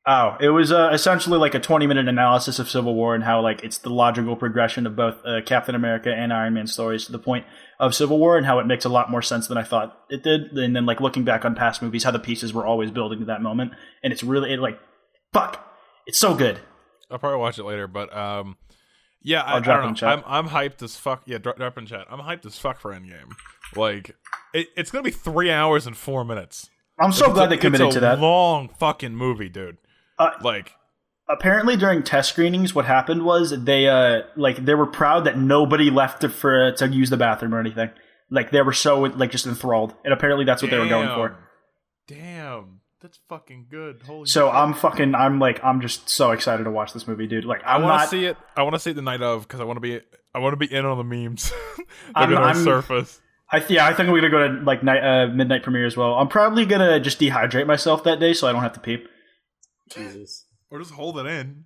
Oh, it was essentially like a 20-minute analysis of Civil War and how like it's the logical progression of both Captain America and Iron Man stories to the point of Civil War, and how it makes a lot more sense than I thought it did. And then like looking back on past movies, how the pieces were always building to that moment, and it's really fuck. It's so good. I'll probably watch it later, but yeah, I'll drop in chat. I'm hyped as fuck. Yeah, drop in chat. I'm hyped as fuck for Endgame. Like, it's gonna be 3 hours and 4 minutes. I'm so glad they committed to that. It's a long fucking movie, dude. Apparently during test screenings, what happened was they were proud that nobody left to use the bathroom or anything. Like, they were so like just enthralled, and apparently that's what they were going for. Damn. That's fucking good. Holy so shit. I'm just so excited to watch this movie, dude. Like, I want to see it. I want to see it the night of, because I want to be in on the memes. I'm surface. I think I'm gonna go to like midnight premiere as well. I'm probably gonna just dehydrate myself that day so I don't have to pee. Jesus. Or just hold it in.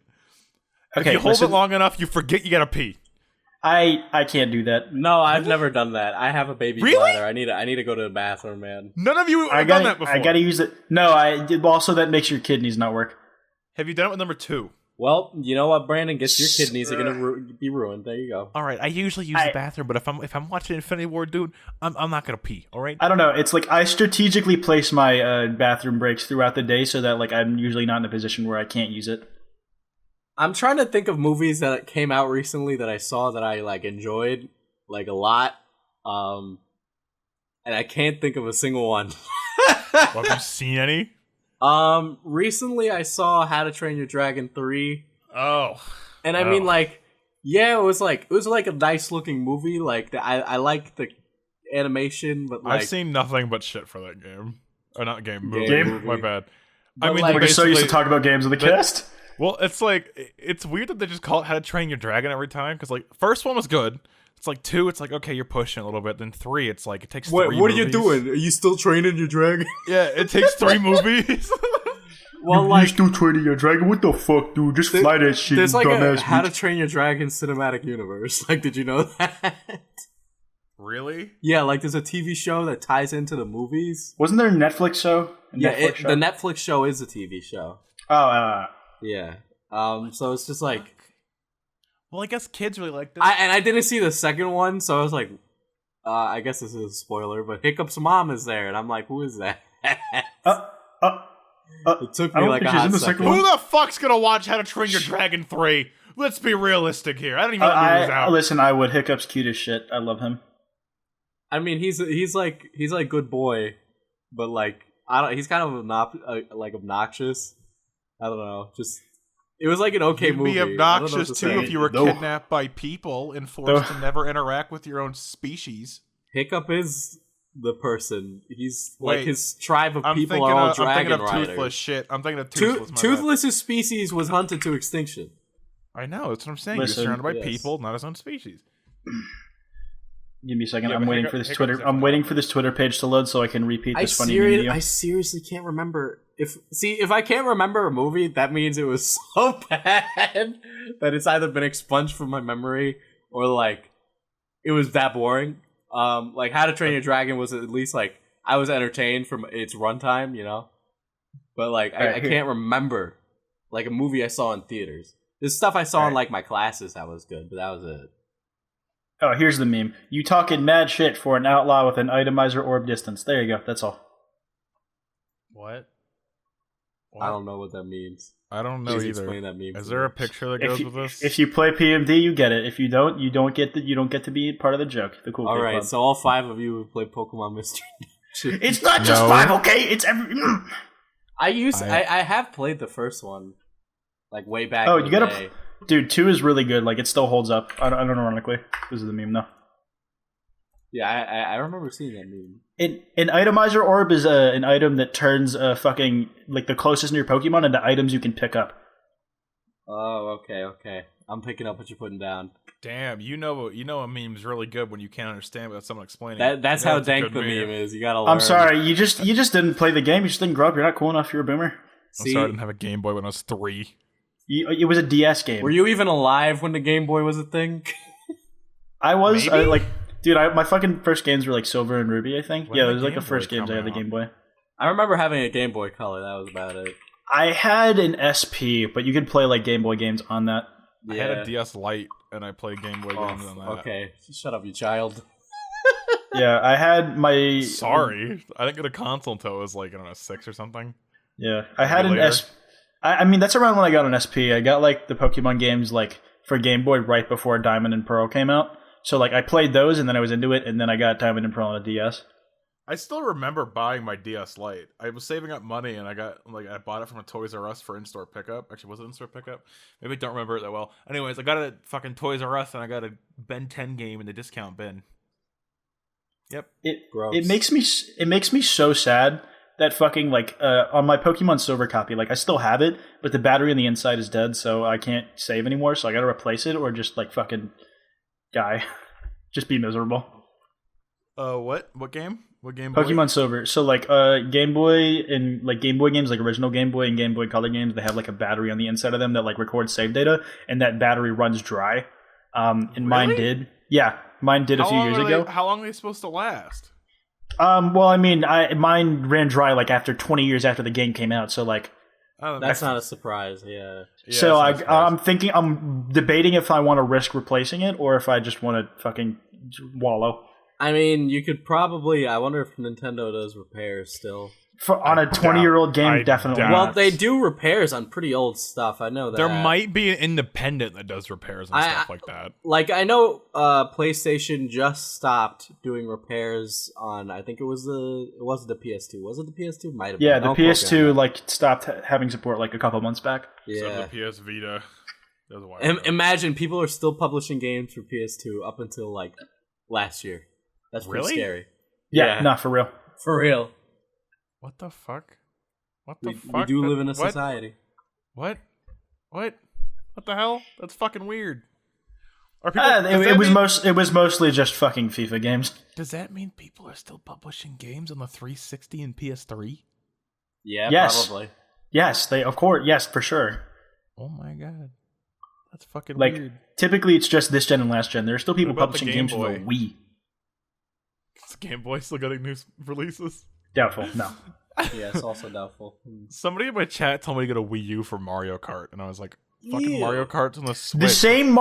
Okay, if you hold it long enough, you forget you gotta pee. I can't do that. No, I've never done that. I have a baby bladder. I need to go to the bathroom, man. None of you have done that before. I gotta use it. No, I did. Also, that makes your kidneys not work. Have you done it with number 2? Well, you know what, Brandon? Guess your kidneys are gonna be ruined. There you go. All right, I usually use the bathroom, but if I'm watching Infinity War, dude, I'm not gonna pee. All right. I don't know. It's like I strategically place my bathroom breaks throughout the day so that like I'm usually not in a position where I can't use it. I'm trying to think of movies that came out recently that I saw that I like enjoyed like a lot, and I can't think of a single one. Have you seen any? Recently I saw How to Train Your Dragon 3. Oh, and I mean, like, yeah, it was like a nice looking movie. Like, I like the animation, but like, I've seen nothing but shit for that game. Or not game, movie. Game? My bad. But I mean, like, we're so used to talk about games in the cast. Well, it's like, it's weird that they just call it How to Train Your Dragon every time, because, like, first one was good. It's like 2, it's like, okay, you're pushing a little bit. Then 3, it's like, it takes 3 movies. What are you doing? Are you still training your dragon? Yeah, it takes 3 movies. Well, like, you're still training your dragon? What the fuck, dude? Just fly that shit, there's like dumbass a How to Train Your Dragon cinematic universe. Like, did you know that? Really? Yeah, like, there's a TV show that ties into the movies. Wasn't there a Netflix show? The Netflix show is a TV show. Oh, yeah. So it's just like, well, I guess kids really like this. I didn't see the second one, so I was like, I guess this is a spoiler, but Hiccup's mom is there, and I'm like, who is that? It took me like a hot second. Who the fuck's gonna watch How to Train Your Dragon 3? Let's be realistic here. I don't even know who was out. Listen, I would. Hiccup's cute as shit. I love him. I mean, he's like good boy, but like he's kind of obnoxious. I don't know. Just it was like an okay movie. You'd be obnoxious too if you were kidnapped by people and forced to never interact with your own species. Hiccup is the person. He's like his tribe of people are all dragon I'm thinking of riders. Toothless shit. I'm thinking of Toothless. Toothless's species was hunted to extinction. I know. That's what I'm saying. Listen, you're surrounded by people, not his own species. Give me a second. I'm waiting for this Twitter page to load so I can repeat this funny video. I seriously can't remember if I can't remember a movie, that means it was so bad that it's either been expunged from my memory or like it was that boring. Like How to Train Your Dragon was at least like I was entertained from its runtime, you know. But like I can't remember like a movie I saw in theaters. There's stuff I saw in like my classes that was good, but that was it. Oh, here's the meme. You talking mad shit for an outlaw with an itemizer orb distance. There you go. That's all. What? I don't know what that means. I don't know Please either. explain that meme. Is there a picture that goes with this? If you play PMD, you get it. If you don't, you don't get to be part of the joke. The cool. All Kid right, Club. so all 5 of you who play Pokemon Mystery. It's not just 5, okay? It's every. I have played the first one, like way back. Oh, in you the gotta, day. dude. 2 is really good. Like it still holds up. I don't ironically. This is the meme though. Yeah, I remember seeing that meme. An itemizer orb is an item that turns fucking like the closest near Pokemon into items you can pick up. Oh, okay. I'm picking up what you're putting down. Damn, you know a meme's really good when you can't understand without someone explaining. That's how dank the meme is. You gotta learn. I'm sorry, you just didn't play the game. You just didn't grow up. You're not cool enough. You're a boomer. I'm sorry, I didn't have a Game Boy when I was 3. It was a DS game. Were you even alive when the Game Boy was a thing? I was. Maybe? Dude, my fucking first games were like Silver and Ruby, I think. When yeah, did it was like Game the first Boy games I had the come Game Boy. I remember having a Game Boy Color. That was about it. I had an SP, but you could play like Game Boy games on that. I had a DS Lite, and I played Game Boy games on that. Okay, shut up, you child. Yeah, I had my. Sorry, I didn't get a console until I was like, I don't know, 6 or something. Yeah, I had an later. SP. I mean, that's around when I got an SP. I got like the Pokemon games like for Game Boy right before Diamond and Pearl came out. So like I played those, and then I was into it, and then I got Diamond and Pearl on a DS. I still remember buying my DS Lite. I was saving up money, and I bought it from a Toys R Us for in-store pickup. Actually, was it in-store pickup? Maybe I don't remember it that well. Anyways, I got it at fucking Toys R Us, and I got a Ben 10 game in the discount bin. Yep. It makes me so sad that fucking like on my Pokemon Silver copy, like I still have it, but the battery on the inside is dead, so I can't save anymore. So I got to replace it or just like fucking die, just be miserable. What game? What Game Boy? Pokemon Silver. So like Game Boy and like Game Boy games, like original Game Boy and Game Boy Color games, they have like a battery on the inside of them that like records save data, and that battery runs dry. And really? mine did. Yeah, mine did a few years ago. How long are they supposed to last? Well, I mean, mine ran dry like after 20 years after the game came out. So like, that's not a surprise. Yeah. So I'm debating if I want to risk replacing it or if I just want to fucking wallow. I mean, you could probably. I wonder if Nintendo does repairs still. On a 20-year-old game, definitely. Well, they do repairs on pretty old stuff. I know that. There might be an independent that does repairs and stuff like that. Like, I know PlayStation just stopped doing repairs on, I think it wasn't the PS2. Was it the PS2? Might have been. Yeah, the PS2 like stopped having support like a couple months back. So Yeah. the PS Vita. Imagine people are still publishing games for PS2 up until like last year. That's pretty scary. Yeah, not for real. For real. What the fuck? We do live in a society. What the hell? That's fucking weird. It was mostly just fucking FIFA games. Does that mean people are still publishing games on the 360 and PS3? Yeah, yes. Probably. Yes, of course. Yes, for sure. Oh my god. That's fucking weird. Typically, it's just this gen and last gen. There are still people publishing games for the Wii. Is Game Boy still getting new releases? Doubtful. No. Yeah, it's also doubtful. Somebody in my chat told me to get a Wii U for Mario Kart, and I was like, "Fucking Mario Kart's on the Switch." The same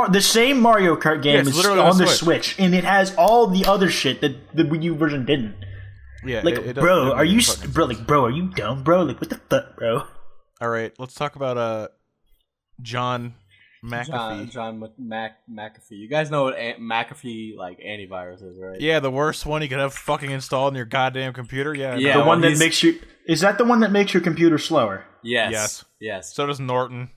Mario Kart game is on the Switch, and it has all the other shit that the Wii U version didn't. Yeah, bro, are you dumb, bro? Like, what the fuck, bro? All right, let's talk about John McAfee. John McAfee. You guys know what McAfee like antivirus is, right? Yeah, the worst one you could have fucking installed in your goddamn computer. Yeah, the one that makes you. Is that the one that makes your computer slower? Yes. So does Norton.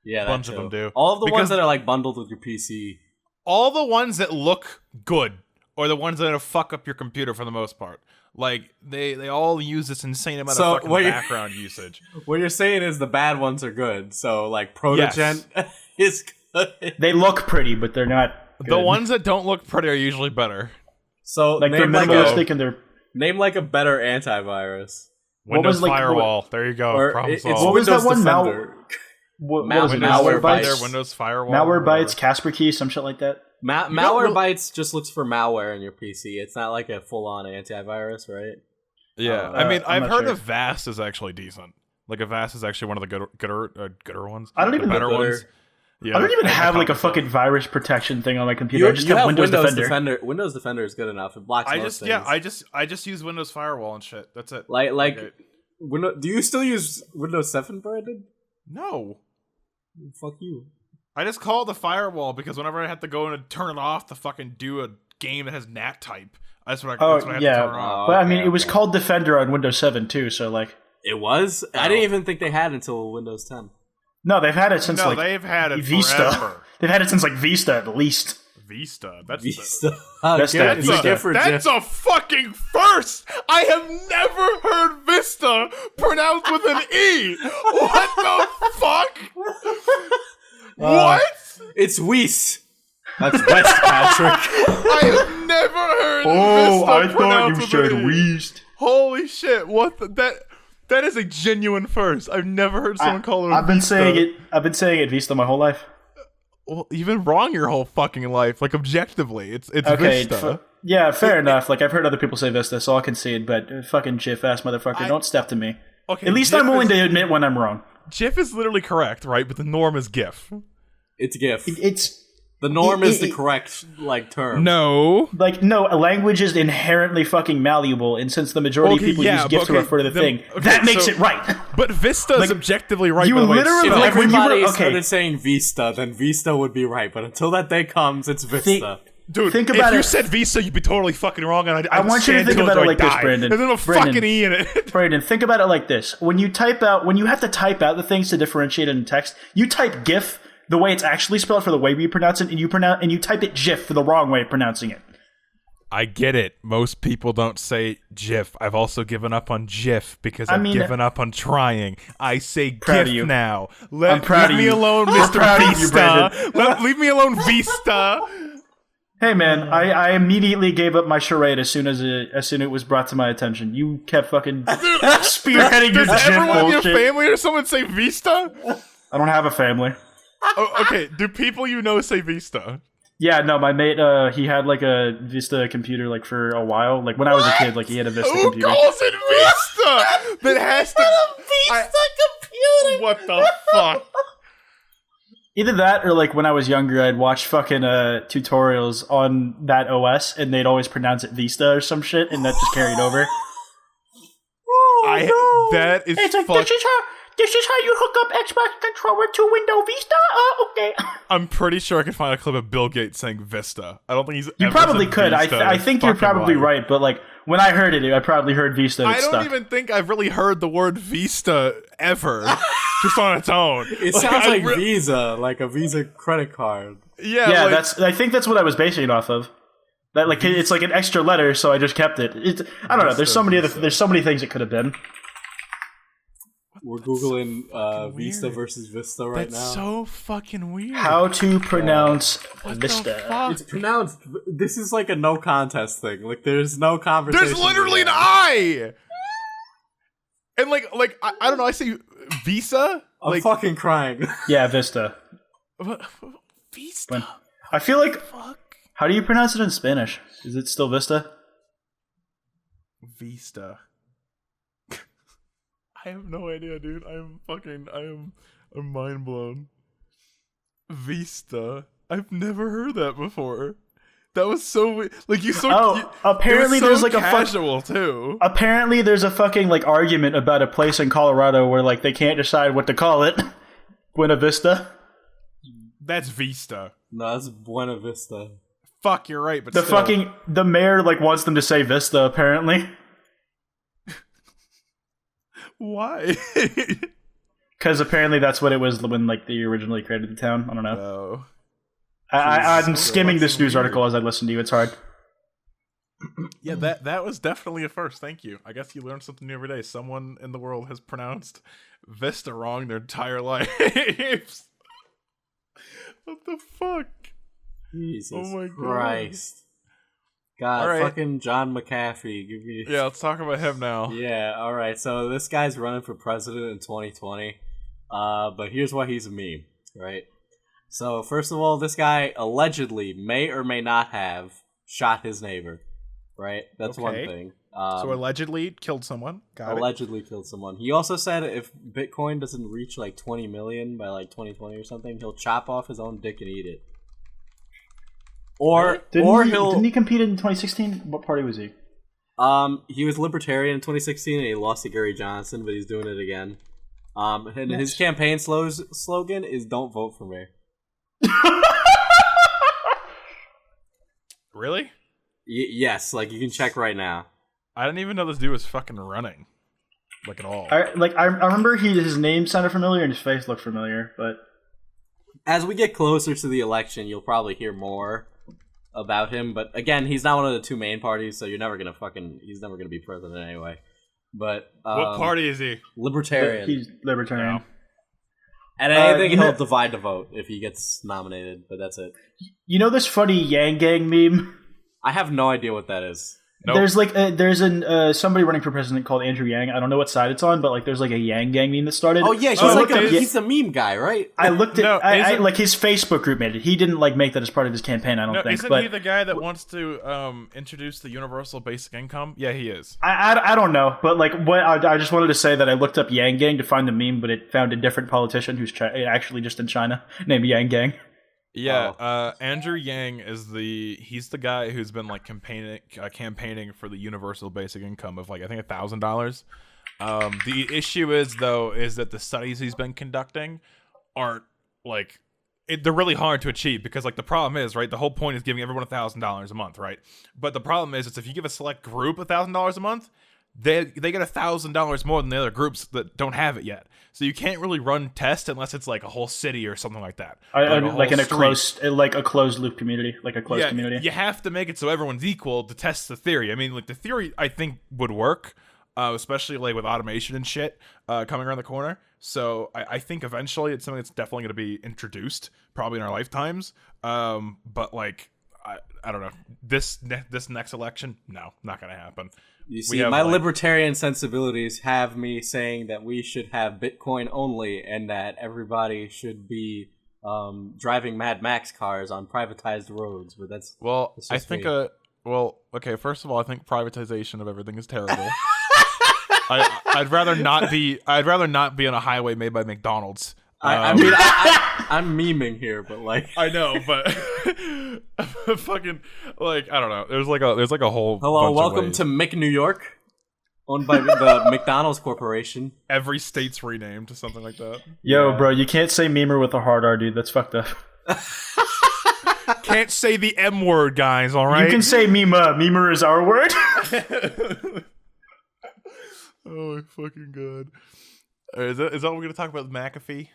Yeah, a bunch of them do. All of the ones that are like bundled with your PC. All the ones that look good, or the ones that fuck up your computer for the most part. Like they all use this insane amount of fucking background usage. What you're saying is the bad ones are good. So like Protogen is good. They look pretty, but they're not good. The ones that don't look pretty are usually better. So like they're minimalistic and they're name like a better antivirus. Windows Firewall. There you go. Problem solved. What was that one? Malwarebytes. Windows Firewall. Malwarebytes, Kaspersky, some shit like that. Malwarebytes just looks for malware in your PC. It's not like a full-on antivirus, right? Yeah, I mean, I've heard of Avast is actually decent. Like Avast is actually one of the gooder ones. I don't even better ones. Yeah, I don't even have like a fucking virus protection thing on my computer. I just have Windows Defender. Windows Defender is good enough. It blocks most things. I just use Windows Firewall and shit. That's it. Do you still use Windows 7, Brandon? No. Fuck you. I just call it the firewall because whenever I have to go in and turn it off to fucking do a game that has NAT type, that's what I have to turn off. But I mean, it was called Defender on Windows 7 too, so like... It was? I didn't even think they had it until Windows 10. No, they've had it since they've had it Vista. Forever. They've had it since like Vista at least. Vista. That's Vista. That's a fucking first. I have never heard Vista pronounced with an E. What the fuck? What? It's Weiss. That's West, Patrick. I have never heard Vista pronounced with an E. Weiss. Holy shit! What that is a genuine first. I've never heard someone call it. I've been saying it Vista my whole life. Well, you've been wrong your whole fucking life. Like objectively, it's okay, Vista. Yeah, fair enough. Like I've heard other people say Vista, so I'll concede. But fucking GIF ass motherfucker, don't step to me. Okay, at least I'm willing to admit when I'm wrong. GIF is literally correct, right? But the norm is GIF. It's GIF. It's the norm is the correct term. No, a language is inherently fucking malleable, and since the majority of people use GIF to refer to the thing, that makes it right. But Vista is objectively right. You literally, if everybody started saying Vista, then Vista would be right. But until that day comes, it's Vista. Dude, think about if you said Vista, you'd be totally fucking wrong. And I want you to think about it like this, Brandon. There's no fucking E in it. Brandon, think about it like this. When you have to type out the things to differentiate it in text, you type GIF the way it's actually spelled for the way we pronounce it, and you type it GIF for the wrong way of pronouncing it. I get it. Most people don't say GIF. I've also given up on GIF because I've given up on trying. I say GIF now. Leave me alone, Mr. Vista. Leave me alone, Vista. Hey man, I immediately gave up my charade as soon as it was brought to my attention. You kept fucking spearheading your GIF bullshit. Does everyone in your family or someone say Vista? I don't have a family. Oh, okay, do people you know say Vista? Yeah, no, my mate, he had like a Vista computer like for a while. Like when I was a kid, like he had a Vista computer. Who calls it Vista? That has to Vista computer. What the fuck? Either that or like when I was younger, I'd watch fucking tutorials on that OS, and they'd always pronounce it Vista or some shit, and that just carried over. That is it's like, this is how you hook up Xbox controller to Windows Vista? Okay. I'm pretty sure I could find a clip of Bill Gates saying Vista. I don't think he's. You probably could. I think you're probably right, but like when I heard it, I probably heard Vista. And I don't even think I've really heard the word Vista ever, just on its own. It sounds like Visa, like a Visa credit card. Yeah, I think that's what I was basing it off of. That like it's like an extra letter, so I just kept it. I don't know. There's so many things it could have been. We're Googling Vista versus Vista right now. That's so fucking weird. How to pronounce Vista. It's pronounced... This is like a no contest thing. Like, there's no conversation. There's literally an I! And like I don't know, I say Visa? I'm fucking crying. Yeah, Vista. Vista? I feel like... How do you pronounce it in Spanish? Is it still Vista? Vista. I have no idea, dude. I'm mind blown. Vista. I've never heard that before. That was so weird. Like apparently there's like casual too. Apparently there's a fucking like argument about a place in Colorado where like they can't decide what to call it. Buena Vista. That's Vista. No, that's Buena Vista. Fuck, you're right, but the mayor like wants them to say Vista apparently. Why? Because apparently that's what it was when like they originally created the town. I don't know. Oh. I'm skimming this news article as I listen to you. It's hard. Yeah, that was definitely a first. Thank you. I guess you learn something new every day. Someone in the world has pronounced Vista wrong their entire lives. What the fuck? Jesus Christ. God, All right. fucking John McAfee. Give me... Yeah, let's talk about him now. Yeah, alright. So this guy's running for president in 2020. But here's why he's a meme, right? So, first of all, this guy allegedly may or may not have shot his neighbor, right? That's one thing. So allegedly killed someone. Allegedly killed someone. He also said if Bitcoin doesn't reach like 20 million by like 2020 or something, he'll chop off his own dick and eat it. Or didn't he compete in 2016? What party was he? He was libertarian in 2016 and he lost to Gary Johnson, but he's doing it again. And his campaign slogan is "Don't vote for me." Really? Yes, like you can check right now. I didn't even know this dude was fucking running, like at all. I remember his name sounded familiar and his face looked familiar, but as we get closer to the election, you'll probably hear more about him. But again, he's not one of the two main parties, so he's never gonna be president anyway. But what party is he? Libertarian. He's libertarian. No. And I think he'll divide the vote if he gets nominated, but that's it. You know this funny Yang Gang meme? I have no idea what that is. Nope. There's somebody running for president called Andrew Yang. I don't know what side it's on, but like there's like a Yang Gang meme that started. Oh yeah, he's a meme guy, right? I looked at like his Facebook group made it. He didn't like make that as part of his campaign. I don't think. Isn't he the guy that wants to introduce the universal basic income? Yeah, he is. I don't know, but like what I just wanted to say that I looked up Yang Gang to find the meme, but it found a different politician who's actually just in China named Yang Gang. Yeah, Andrew Yang he's the guy who's been like campaigning for the universal basic income of like I think $1,000. The issue is that the studies he's been conducting aren't like they're really hard to achieve because like the problem is right the whole point is giving everyone $1,000 a month, right? But the problem is if you give a select group $1,000 a month, they get $1,000 more than the other groups that don't have it yet. So you can't really run tests unless it's like a whole city or something like that. Like in a closed loop community, like a closed community. You have to make it so everyone's equal to test the theory. I mean, like the theory I think would work, especially like with automation and shit coming around the corner. So I think eventually it's something that's definitely going to be introduced, probably in our lifetimes. But like I don't know, this next election, no, not going to happen. You see, my libertarian sensibilities have me saying that we should have Bitcoin only and that everybody should be driving Mad Max cars on privatized roads. But that's I think okay. First of all, I think privatization of everything is terrible. I'd rather not be on a highway made by McDonald's. I mean, I'm memeing here, but like I know, but fucking like I don't know. There's like a whole. Hello, welcome to New York, owned by the McDonald's Corporation. Every state's renamed to something like that. Yo, bro, you can't say memer with a hard R, dude. That's fucked up. Can't say the M word, guys. All right. You can say mema. Memer is our word. Oh my fucking god! Is that what we're gonna talk about? McAfee.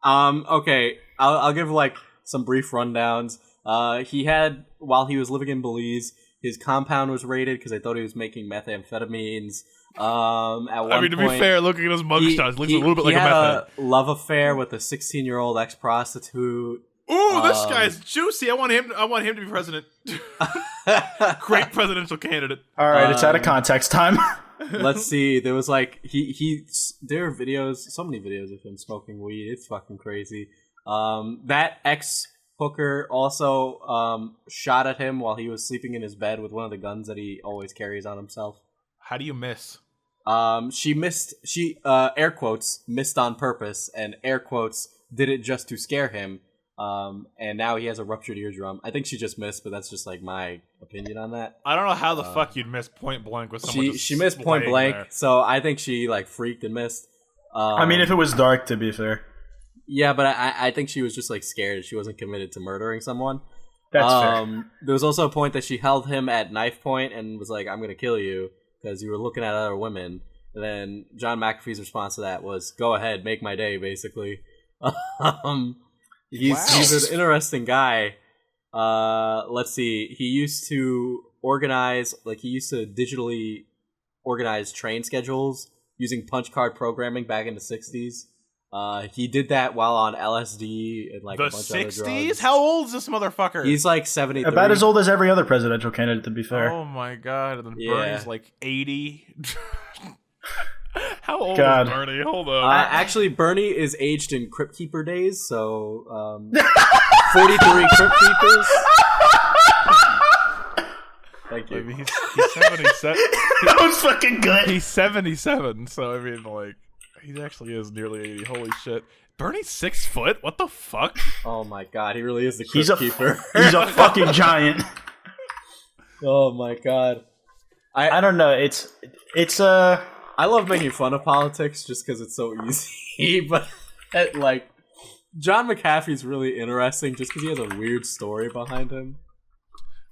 Okay, I'll give like some brief rundowns. While he was living in Belize, his compound was raided because they thought he was making methamphetamines. To be fair, looking at his mugshot, he looks a little bit like a meth head. He had a love affair with a 16-year-old ex-prostitute. Ooh, this guy's juicy. I want him to be president. Great presidential candidate. All right, it's out of context time. Let's see. There was like there are videos, so many videos of him smoking weed. It's fucking crazy. That ex-hooker also shot at him while he was sleeping in his bed with one of the guns that he always carries on himself. How do you miss? She missed. She air quotes missed on purpose, and air quotes did it just to scare him. And now he has a ruptured eardrum. I think she just missed, but that's just like my opinion on that. I don't know how the fuck you'd miss point blank with someone. She missed point blank, there. So I think she like freaked and missed. I mean, if it was dark, to be fair. Yeah, but I think she was just like scared. She wasn't committed to murdering someone. That's fair. There was also a point that she held him at knife point and was like, "I'm gonna kill you because you were looking at other women." And then John McAfee's response to that was, "Go ahead, make my day." Basically. He's an interesting guy. Let's see. He used to digitally organize train schedules using punch card programming back in the 60s. He did that while on LSD and like the a bunch of other 60s? drugs. How old is this motherfucker? He's like 73. About as old as every other presidential candidate, to be fair. Oh my god! And then Yeah. Bernie's like 80. How old God. is Bernie? Hold on. Actually, Bernie is aged in Crypt Keeper days, so 43 Crypt Keepers. Thank you. I mean, he's 77. That was fucking good. He's 77, so I mean, like, he actually is nearly 80. Holy shit. Bernie's 6 foot? What the fuck? Oh my god, he really is the Crypt Keeper. He's a fucking giant. Oh my god. I don't know. It's I love making fun of politics just because it's so easy, but like John McAfee's really interesting just because he has a weird story behind him.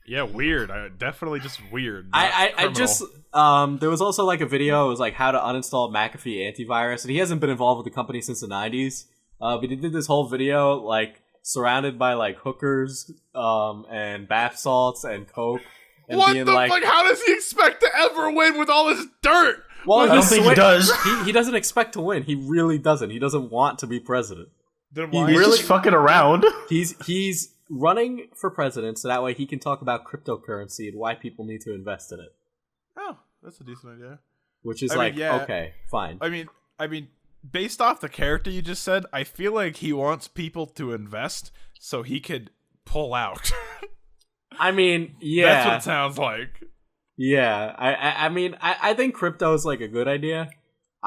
Yeah, weird. Definitely just weird. I just there was also like a video. It was like how to uninstall McAfee antivirus, and he hasn't been involved with the company since the 90s. But he did this whole video like surrounded by like hookers, and bath salts and coke. And what being the like, fuck? How does he expect to ever win with all this dirt? well, I don't think he does. He doesn't expect to win. He really doesn't. He doesn't want to be president. Then He's why? just fucking around. He's running for president, so that way he can talk about cryptocurrency and why people need to invest in it. Oh, that's a decent idea. Which is okay, fine. I mean, based off the character you just said, I feel like he wants people to invest so he could pull out. I mean, yeah. That's what it sounds like. Yeah. I mean, I think crypto is like a good idea.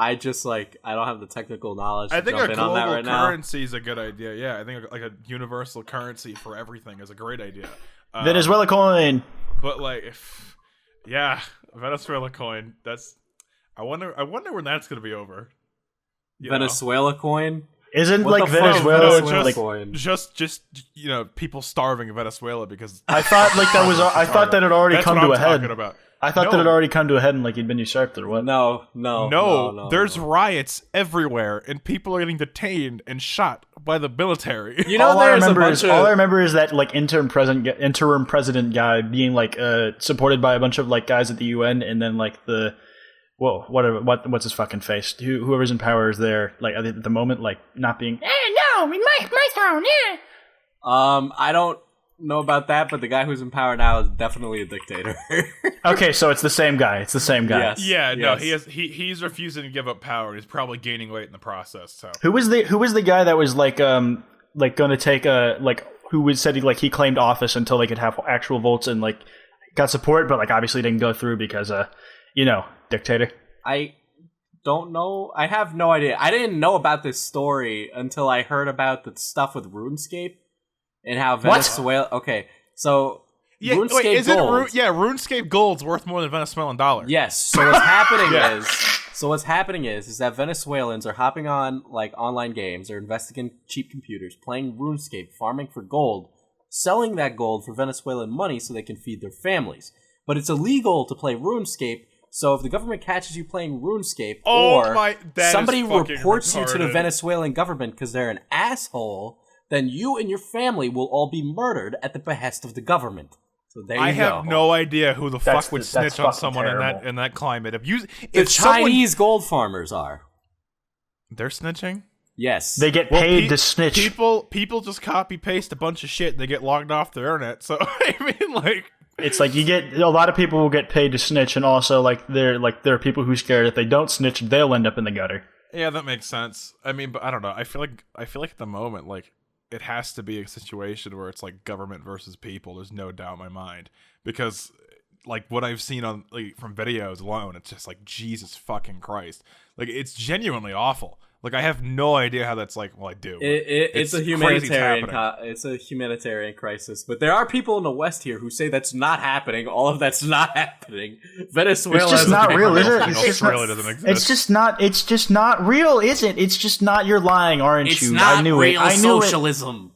I just like I don't have the technical knowledge. I think jump a in on that global right now. currency is a good idea. Yeah, I think like a universal currency for everything is a great idea. Venezuela coin. But like, Venezuela coin. That's. I wonder when that's gonna be over. You Venezuela coin. Isn't What like the fuck? Venezuela Venezuela like? coin. Just people starving in Venezuela because I thought like that was. I thought that had already that's come what to I'm a head. talking about. I thought that had already come to a head and like he'd been usurped or what? No. There's riots everywhere, and people are getting detained and shot by the military. You know, all I remember is that like interim president guy being like supported by a bunch of like guys at the UN, and then like the what's his fucking face? Whoever's in power is there like at the moment like not being. No, my town, yeah. I don't know about that, but the guy who's in power now is definitely a dictator. Okay, so it's the same guy. It's the same guy. Yes. Yeah, no, Yes. he's refusing to give up power. He's probably gaining weight in the process. So Who was the guy that was like going to take said he claimed office until they could have actual votes and like got support, but like obviously didn't go through because dictator. I don't know. I have no idea. I didn't know about this story until I heard about the stuff with RuneScape and how Venezuela. Okay, so yeah, RuneScape wait, Gold. RuneScape Gold's worth more than Venezuelan dollar. Yes. So what's happening is that Venezuelans are hopping on like online games or investing in cheap computers, playing RuneScape, farming for gold, selling that gold for Venezuelan money so they can feed their families. But it's illegal to play RuneScape. So if the government catches you playing RuneScape, somebody reports you to the Venezuelan government because they're an asshole, then you and your family will all be murdered at the behest of the government. So there you go. I have no idea who the fuck would snitch on someone in that climate. If Chinese gold farmers are. They're snitching? Yes. They get paid to snitch. People just copy paste a bunch of shit and they get logged off the internet. So I mean like it's like you get a lot of people will get paid to snitch, and also there are people who are scared if they don't snitch, they'll end up in the gutter. Yeah, that makes sense. I mean, but I don't know. I feel like at the moment, like it has to be a situation where it's like government versus people. There's no doubt in my mind because like what I've seen on like from videos alone, it's just like Jesus fucking Christ. Like it's genuinely awful. Like I have no idea how that's like. Well, I do. It's a humanitarian. It's a humanitarian crisis. But there are people in the West here who say that's not happening. All of that's not happening. Venezuela. It's just not real, is it? Australia doesn't exist. It's just not real, is it? It's just not. You're lying, aren't you? It's not I knew real it. I knew socialism.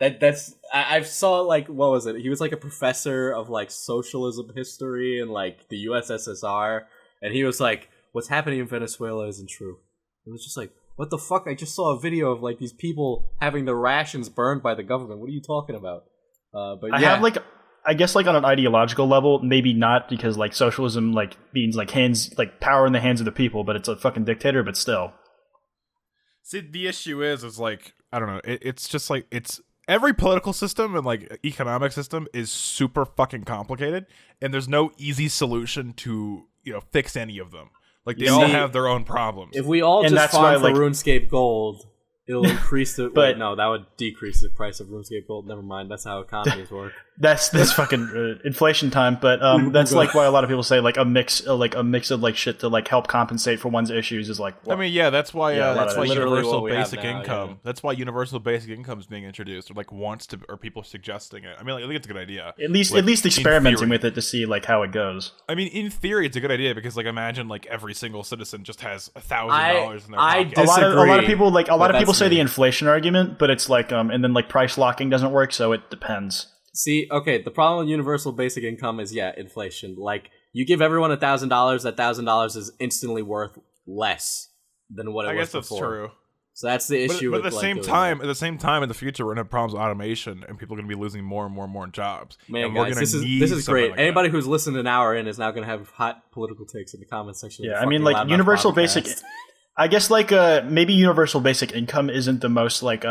I saw like what was it? He was like a professor of like socialism history in like the USSR, and he was like, "What's happening in Venezuela isn't true." It was just like, what the fuck? I just saw a video of like these people having their rations burned by the government. What are you talking about? But I have like, I guess like on an ideological level, maybe not because like socialism like means like power in the hands of the people, but it's a fucking dictator. But still, See, the issue is like, I don't know. It's just like, it's every political system and like economic system is super fucking complicated, and there's no easy solution to, fix any of them. Like, they all have their own problems. If we all just farm for RuneScape Gold, it'll increase the... wait, no, that would decrease the price of RuneScape Gold. Never mind. That's how economies work. That's fucking inflation time. But that's like why a lot of people say like a mix of like shit to like help compensate for one's issues is like. Well, I mean, yeah, that's why universal basic income. Yeah. That's why universal basic income is being introduced, or like or people suggesting it. I mean, like, I think it's a good idea. At least experimenting with it to see like how it goes. I mean, in theory, it's a good idea because like imagine like every single citizen just has $1,000 in their pocket. I disagree. A lot of people say the inflation argument, but it's like and then like price locking doesn't work, so it depends. See, okay, the problem with universal basic income is, inflation. Like, you give everyone $1,000, that $1,000 is instantly worth less than what it was before. I guess that's true. So that's the issue. But at the same time, in the future, we're gonna have problems with automation, and people are gonna be losing more and more jobs. Man, guys, this is great. Like anybody who's listened an hour in is now gonna have hot political takes in the comment section. Yeah, I mean, like universal basic. I guess like maybe universal basic income isn't the most like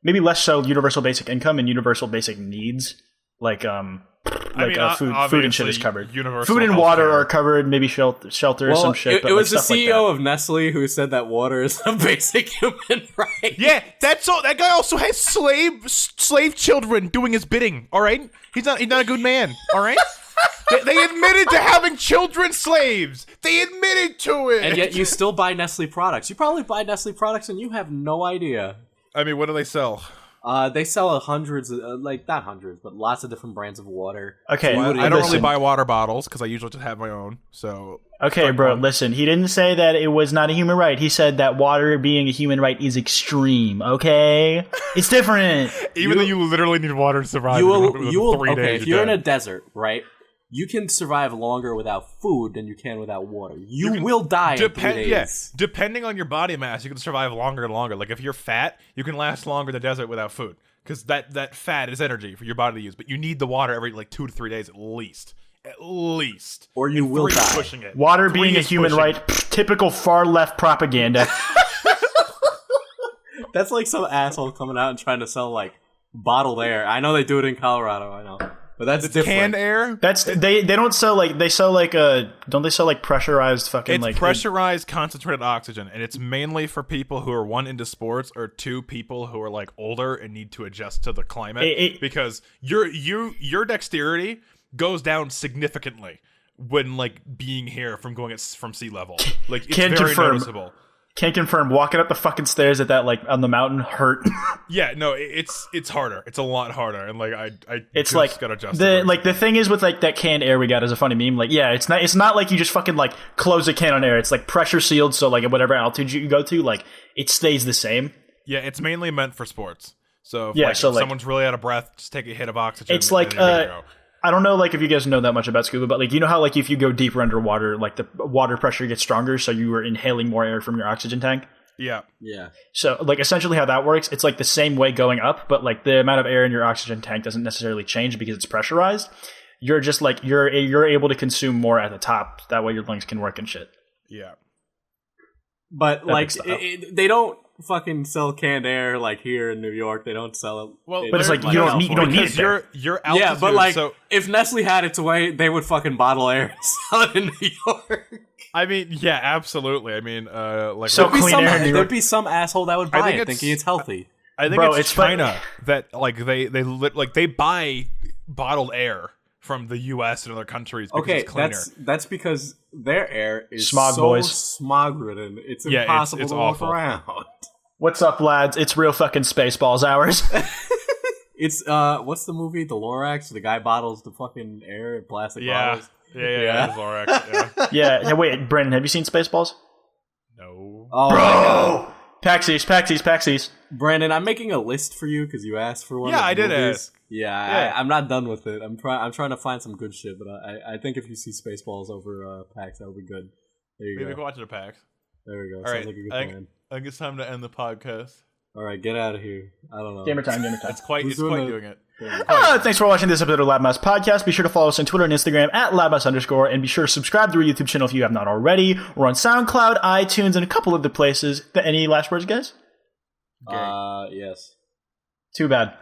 maybe less so universal basic income and universal basic needs, like food and shit is covered. Food and water are covered. Maybe shelter or some shit. It was the CEO of Nestle who said that water is a basic human right. Yeah, that's all. That guy also has slave children doing his bidding. All right, he's not a good man. All right. They admitted to having children slaves. They admitted to it. And yet you still buy Nestle products. You probably buy Nestle products and you have no idea. I mean, what do they sell? They sell hundreds, not hundreds, but lots of different brands of water. Okay, so I don't really buy water bottles because I usually just have my own. So okay, bro, listen. He didn't say that it was not a human right. He said that water being a human right is extreme. Okay, it's different. Even though you literally need water to survive. You will. Okay, if you're in a desert, right? You can survive longer without food than you can without water. You will die in 3 days. Yeah, depending on your body mass, you can survive longer and longer. Like, if you're fat, you can last longer in the desert without food. Because that fat is energy for your body to use. But you need the water every, 2 to 3 days at least. At least. Or you will die. Pushing it. Water being a human right. Typical far-left propaganda. That's like some asshole coming out and trying to sell, bottled air. I know they do it in Colorado, I know. But that's different. Canned air? That's they don't sell they sell don't they sell pressurized fucking it's pressurized concentrated oxygen, and it's mainly for people who are 1 into sports or 2 people who are older and need to adjust to the climate because your dexterity goes down significantly when being here from going from sea level. It's very noticeable. Can't confirm. Walking up the fucking stairs at that on the mountain hurt. Yeah, no, it's harder. It's a lot harder, and I it's just got adjusted. The thing is with that canned air we got is a funny meme. It's not like you just fucking close a can on air. It's pressure sealed, so at whatever altitude you go to, it stays the same. Yeah, it's mainly meant for sports. So if someone's really out of breath, just take a hit of oxygen. It's I don't know if you guys know that much about scuba, but you know how if you go deeper underwater, the water pressure gets stronger, so you are inhaling more air from your oxygen tank. Yeah. Yeah. So essentially how that works, it's the same way going up, but the amount of air in your oxygen tank doesn't necessarily change because it's pressurized. You're just you're able to consume more at the top. That way your lungs can work and shit. Yeah. But they don't fucking sell canned air here in New York. They don't sell it. Well, but it's you don't need it there. Your altitude. Yeah, but if Nestle had its way, they would fucking bottle air and sell it in New York. I mean, yeah, absolutely. I mean, so clean air. There'd be some asshole that would buy it thinking it's healthy. I think it's China that they buy bottled air from the U.S. and other countries because it's cleaner. That's because their air is smog-ridden. It's impossible to walk around. What's up, lads? It's real fucking Spaceballs hours. It's what's the movie? The Lorax? The guy bottles the fucking air in plastic bottles. Yeah. Lorax. Yeah. Yeah. Wait, Brendan, have you seen Spaceballs? No. Oh, bro. Paxies. Brandon, I'm making a list for you because you asked for one. Yeah, I did ask. Yeah. I'm not done with it. I'm trying to find some good shit, but I think if you see Spaceballs over PAX, that would be good. There you go. Maybe watch it at PAX. There we go. All Sounds right. like a good plan. I think it's time to end the podcast. All right, get out of here. I don't know. Gamer time. It's quite doing it. Thanks for watching this episode of Loudmouse Podcast. Be sure to follow us on Twitter and Instagram at loudmouse_, and be sure to subscribe to our YouTube channel if you have not already. We're on SoundCloud, iTunes, and a couple of the places. Any last words, guys? Gay. Yes. Too bad.